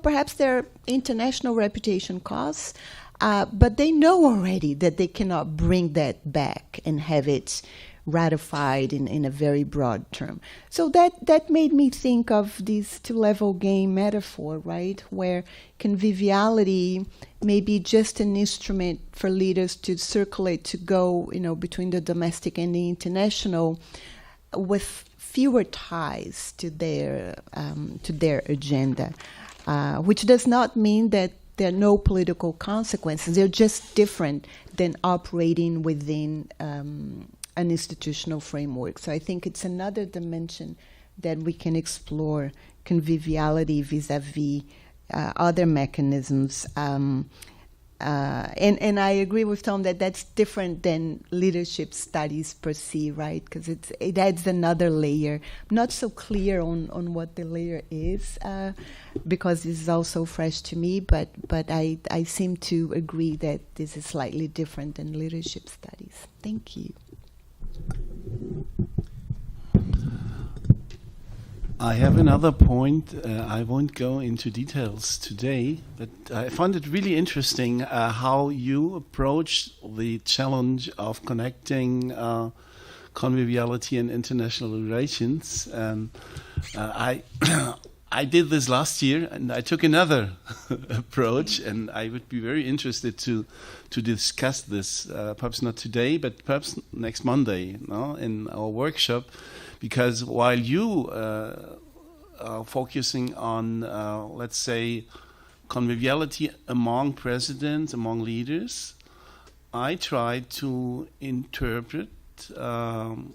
perhaps there are international reputation costs, but they know already that they cannot bring that back and have it ratified in a very broad term. So that made me think of this two-level game metaphor, right, where conviviality may be just an instrument for leaders to circulate, to go, between the domestic and the international, with fewer ties to their agenda, which does not mean that there are no political consequences. They're just different than operating within an institutional framework. So I think it's another dimension that we can explore conviviality vis-a-vis other mechanisms. And I agree with Tom that that's different than leadership studies per se, right? Because it adds another layer. I'm not so clear on what the layer is, because this is also fresh to me, but I seem to agree that this is slightly different than leadership studies. Thank you. I have another point. I won't go into details today, but I found it really interesting how you approach the challenge of connecting conviviality and international relations. I did this last year, and I took another approach, and I would be very interested to discuss this, perhaps not today, but perhaps next Monday, in our workshop. Because while you are focusing on, let's say, conviviality among presidents, among leaders, I try to interpret, to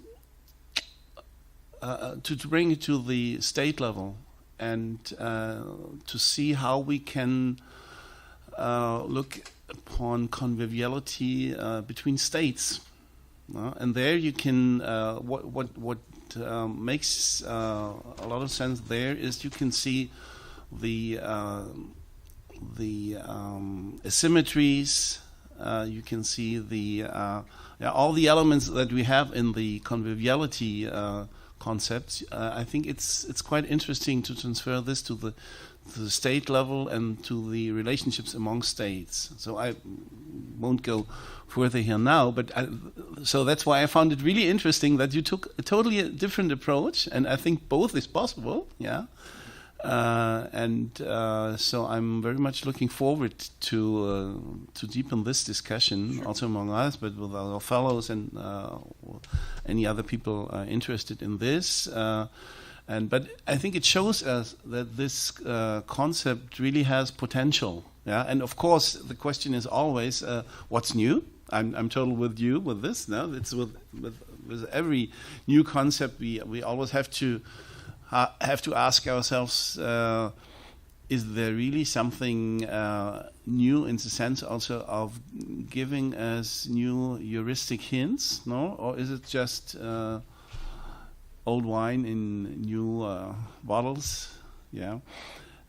bring it to the state level and to see how we can look upon conviviality between states. And there you can, what makes a lot of sense there is you can see the asymmetries. You can see all the elements that we have in the conviviality concepts. I think it's quite interesting to transfer this to the state level and to the relationships among states. So I won't go further here now, but so that's why I found it really interesting that you took a totally different approach, and I think both is possible. Yeah. So I'm very much looking forward to deepen this discussion, also among us, but with our fellows and any other people interested in this. But I think it shows us that this concept really has potential. Yeah, and of course the question is always what's new. I'm totally with you with this. No, it's with every new concept we always have to ask ourselves, is there really something new in the sense also of giving us new heuristic hints, no? Or is it just old wine in new bottles? Yeah.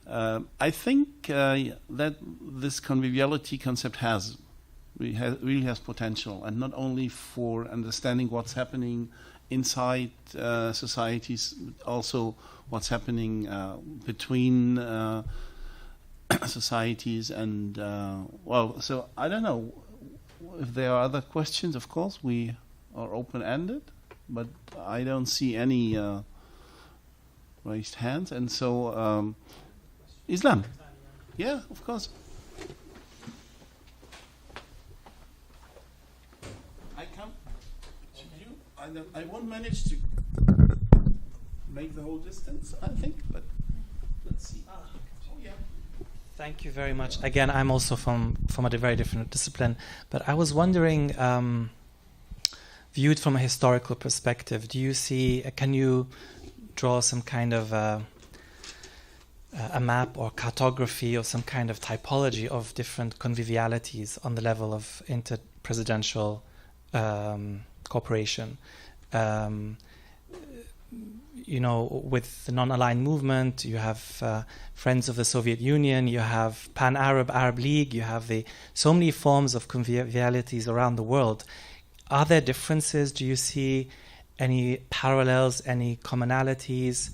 I think that this conviviality concept really has potential, and not only for understanding what's happening inside societies, also what's happening between societies. And so I don't know if there are other questions. Of course, we are open-ended, but I don't see any raised hands. And so, Islam. Yeah, of course. I won't manage to make the whole distance, I think, but let's see. Oh, yeah. Thank you very much. Again, I'm also from a very different discipline, but I was wondering, viewed from a historical perspective, can you draw some kind of a map or cartography or some kind of typology of different convivialities on the level of inter-presidential cooperation? With the non-aligned movement, you have Friends of the Soviet Union, you have Pan-Arab, Arab League, you have so many forms of convivialities around the world. Are there differences? Do you see any parallels, any commonalities?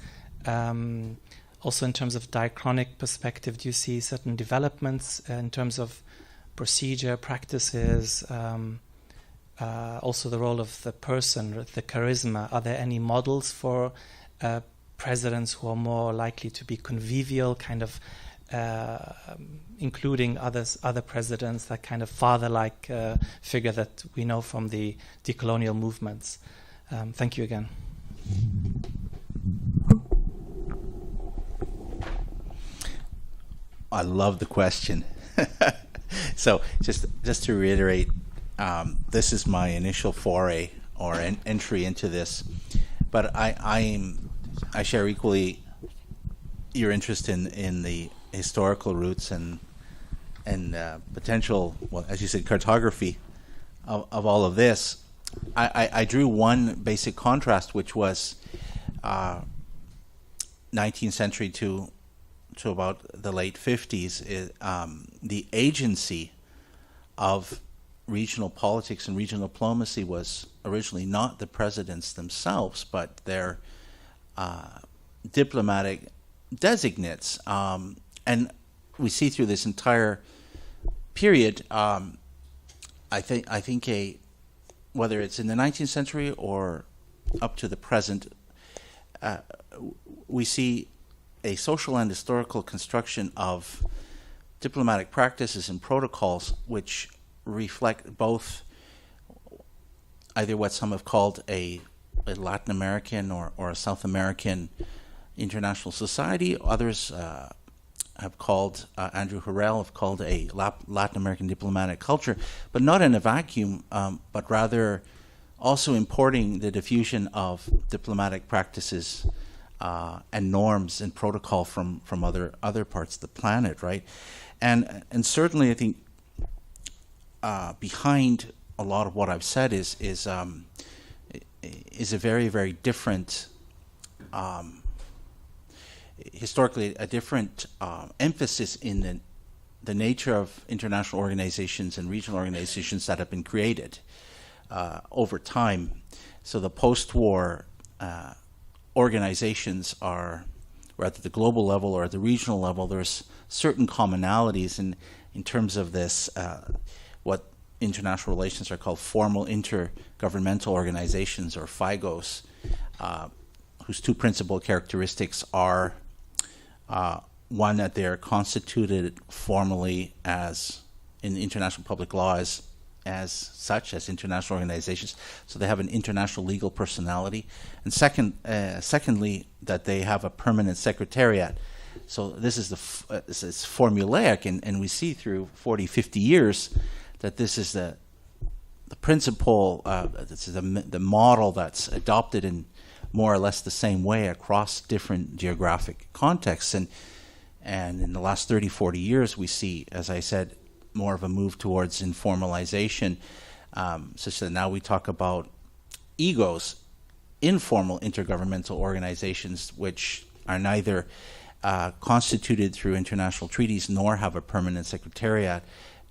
Also in terms of diachronic perspective, do you see certain developments in terms of procedure, practices, also the role of the person, the charisma? Are there any models for presidents who are more likely to be convivial, kind of including other presidents, that kind of father-like figure that we know from the decolonial movements? Thank you again. I love the question. So just to reiterate, this is my initial foray or entry into this, but I share equally your interest in the historical roots and potential, well, as you said, cartography of all of this. I drew one basic contrast, which was 19th century to about the late 50s, the agency of regional politics and regional diplomacy was originally not the presidents themselves, but their diplomatic designates. And we see through this entire period, I think whether it's in the 19th century or up to the present, we see a social and historical construction of diplomatic practices and protocols which reflect both either what some have called a Latin American or a South American international society. Others have called, Andrew Harrell have called a Latin American diplomatic culture, but not in a vacuum, but rather also importing the diffusion of diplomatic practices and norms and protocol from other parts of the planet, right? And certainly I think behind a lot of what I've said is is a very, very different, historically, a different emphasis in the nature of international organizations and regional organizations that have been created over time. So the post-war organizations are, or at the global level or at the regional level, there's certain commonalities in terms of this, what international relations are called formal intergovernmental organizations, or FIGOs, whose two principal characteristics are one, that they are constituted formally as in international public law as such, as international organizations, so they have an international legal personality, and secondly, that they have a permanent secretariat. So this is this is formulaic, and we see through 40, 50 years that this is the principle, this is the model that's adopted in more or less the same way across different geographic contexts. And in the last 30, 40 years, we see, as I said, more of a move towards informalization, such that now we talk about EGOs, informal intergovernmental organizations, which are neither constituted through international treaties nor have a permanent secretariat,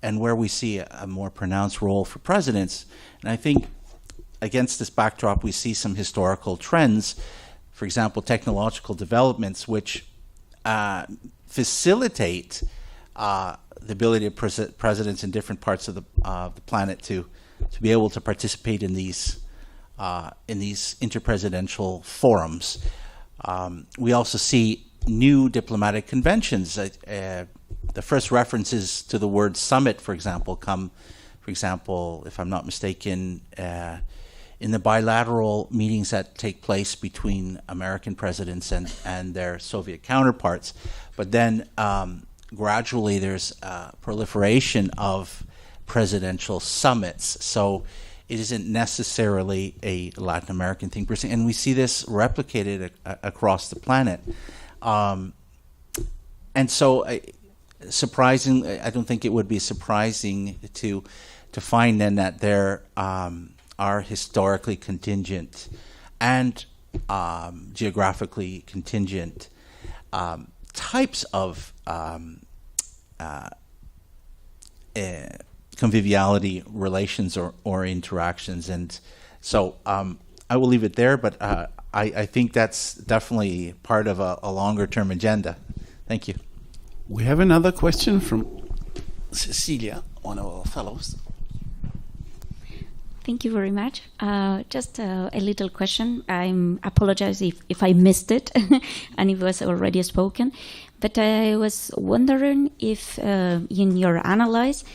and where we see a more pronounced role for presidents. And I think against this backdrop, we see some historical trends, for example, technological developments, which facilitate the ability of presidents in different parts of the planet to be able to participate in these interpresidential forums. We also see new diplomatic conventions. The first references to the word summit, for example, come, for example, if I'm not mistaken, in the bilateral meetings that take place between American presidents and their Soviet counterparts. But then gradually there's a proliferation of presidential summits. So it isn't necessarily a Latin American thing per se. And we see this replicated across the planet. And so surprising, I don't think it would be surprising to find then that there are historically contingent and geographically contingent types of conviviality relations or interactions. And so I will leave it there, but I think that's definitely part of a longer-term agenda. Thank you. We have another question from Cecilia, one of our fellows. Thank you very much. Just a little question. I apologize if I missed it and it was already spoken. But I was wondering if in your analysis,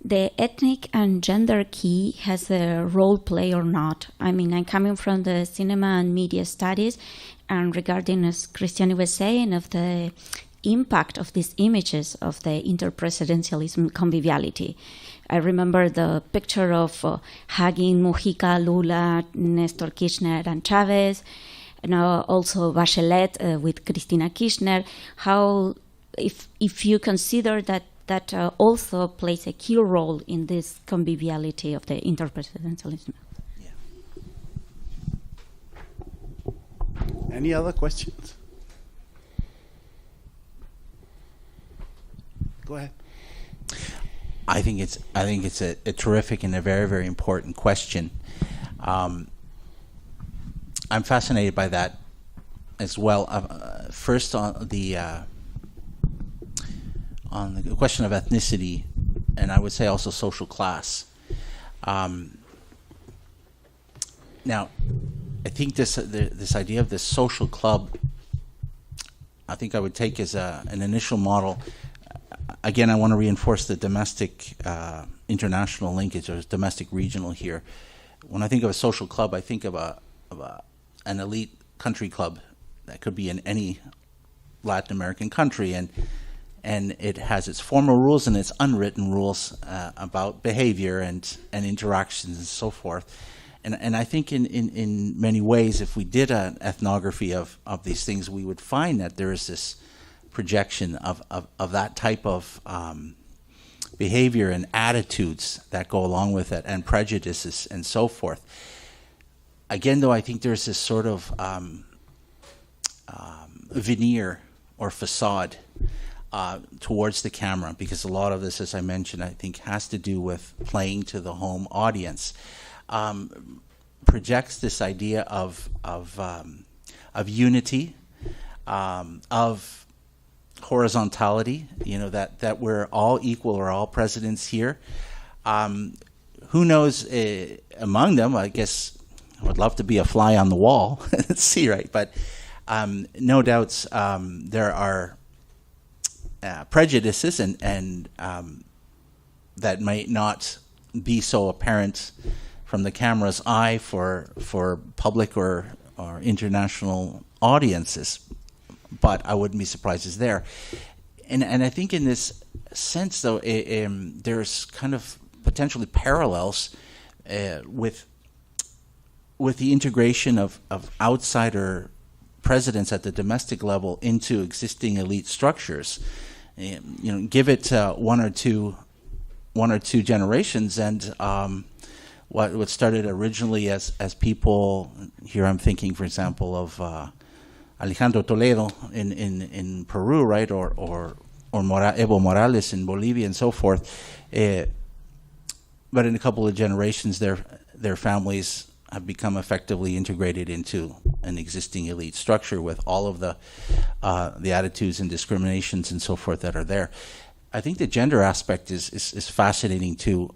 the ethnic and gender key has a role play or not. I mean, I'm coming from the cinema and media studies, and regarding, as Cristiane was saying, of the impact of these images of the inter-presidentialism conviviality. I remember the picture of hugging Mujica, Lula, Nestor Kirchner, and Chavez, and also Bachelet with Cristina Kirchner. How, if you consider that also plays a key role in this conviviality of the inter-presidentialism. Yeah. Any other questions? Go ahead. I think it's a terrific and a very, very important question. I'm fascinated by that as well. First, on the question of ethnicity, and I would say also social class. Now, I think this idea of this social club, I think I would take as an initial model. Again, I want to reinforce the domestic international linkage, or domestic regional here. When I think of a social club, I think of an elite country club that could be in any Latin American country, and it has its formal rules and its unwritten rules about behavior and interactions and so forth. And I think in many ways, if we did an ethnography of these things, we would find that there is this projection of that type of behavior and attitudes that go along with it, and prejudices and so forth. again, though, I think there's this sort of veneer or facade towards the camera, because a lot of this, as I mentioned, I think has to do with playing to the home audience. Projects this idea of unity, of horizontality. That we're all equal, or all presidents here. Who knows? Among them, I guess I would love to be a fly on the wall. Let's see, right? But no doubts there are prejudices and that might not be so apparent from the camera's eye for public or international audiences, but I wouldn't be surprised it's there. And I think in this sense, though, there's kind of potentially parallels with the integration of outsider presidents at the domestic level into existing elite structures. Give it one or two generations, and what started originally as people here, I'm thinking, for example, of Alejandro Toledo in Peru, right, or Evo Morales in Bolivia, and so forth. But in a couple of generations, their families have become effectively integrated into an existing elite structure with all of the attitudes and discriminations and so forth that are there. I think the gender aspect is fascinating too.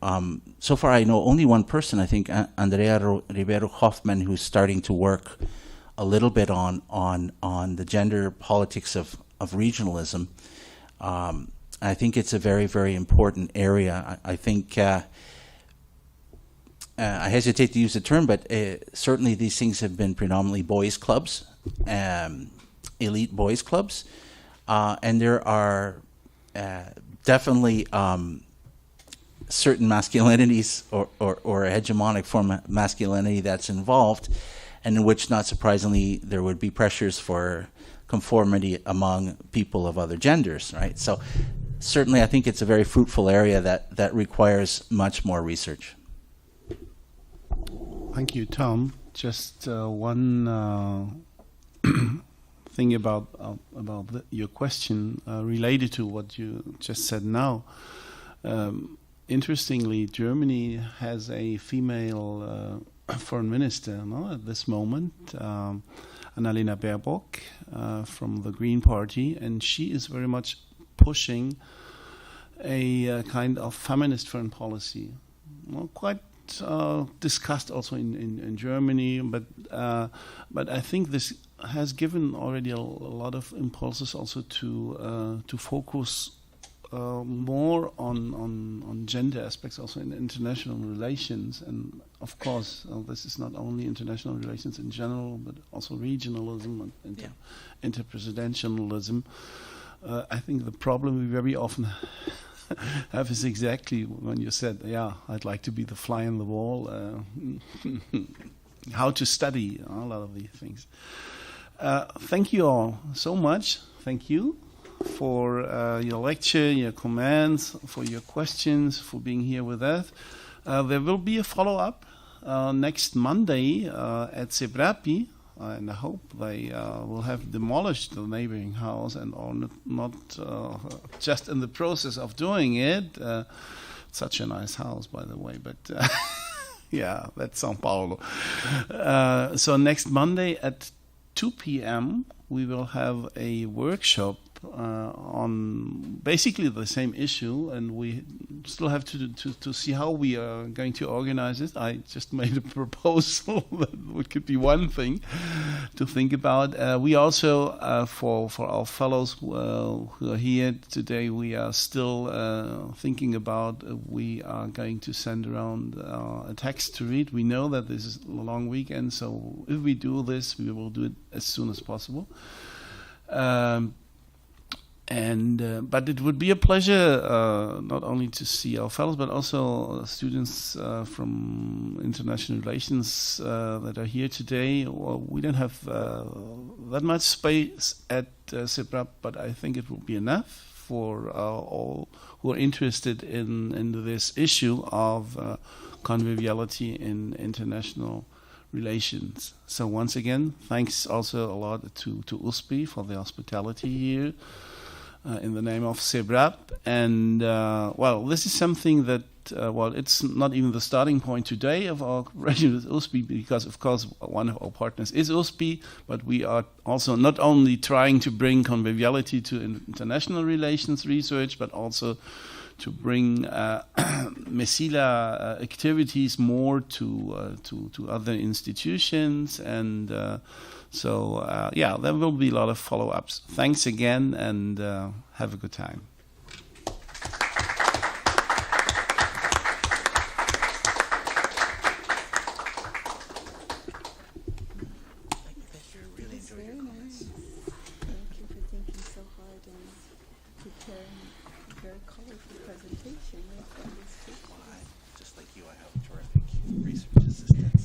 So far, I know only one person. I think Andrea Rivero Hoffman, who's starting to work a little bit on the gender politics of regionalism. I think it's a very, very important area. I think I hesitate to use the term, but certainly these things have been predominantly boys' clubs, elite boys' clubs, and there are definitely certain masculinities or a hegemonic form of masculinity that's involved, and in which, not surprisingly, there would be pressures for conformity among people of other genders, right? So certainly I think it's a very fruitful area that requires much more research. Thank you, Tom. Just one thing about your question related to what you just said now. Interestingly, Germany has a female foreign minister at this moment, Annalena Baerbock from the Green Party, and she is very much pushing a kind of feminist foreign policy. Quite discussed also in Germany, but I think this has given already a lot of impulses also to focus more on gender aspects also in international relations. And of course, this is not only international relations in general, but also regionalism and inter-presidentialism. I think the problem we very often have is exactly when you said, I'd like to be the fly on the wall, how to study a lot of these things. Thank you all so much. Thank you for your lecture, your comments, for your questions, for being here with us. There will be a follow-up next Monday at Cebrapi, and I hope they will have demolished the neighboring house and are not just in the process of doing it. Such a nice house, by the way, but that's São Paulo. So next Monday at 2 p.m. we will have a workshop on basically the same issue, and we still have to see how we are going to organize it. I just made a proposal that could be one thing to think about. We also, for our fellows who are here today, we are still thinking about we are going to send around a text to read. We know that this is a long weekend, so if we do this, we will do it as soon as possible. But it would be a pleasure not only to see our fellows, but also students from international relations that are here today. We don't have that much space at CIPRAP, but I think it will be enough for all who are interested in this issue of conviviality in international relations. So once again, thanks also a lot to USPI for the hospitality here in the name of CEBRAP. And well, this is something that, well, it's not even the starting point today of our cooperation with USPI, because of course one of our partners is USPI, but we are also not only trying to bring conviviality to international relations research, but also to bring Mecila activities more to other institutions. And so, yeah, there will be a lot of follow-ups. Thanks again, and have a good time. Just like you, I have a terrific research assistant.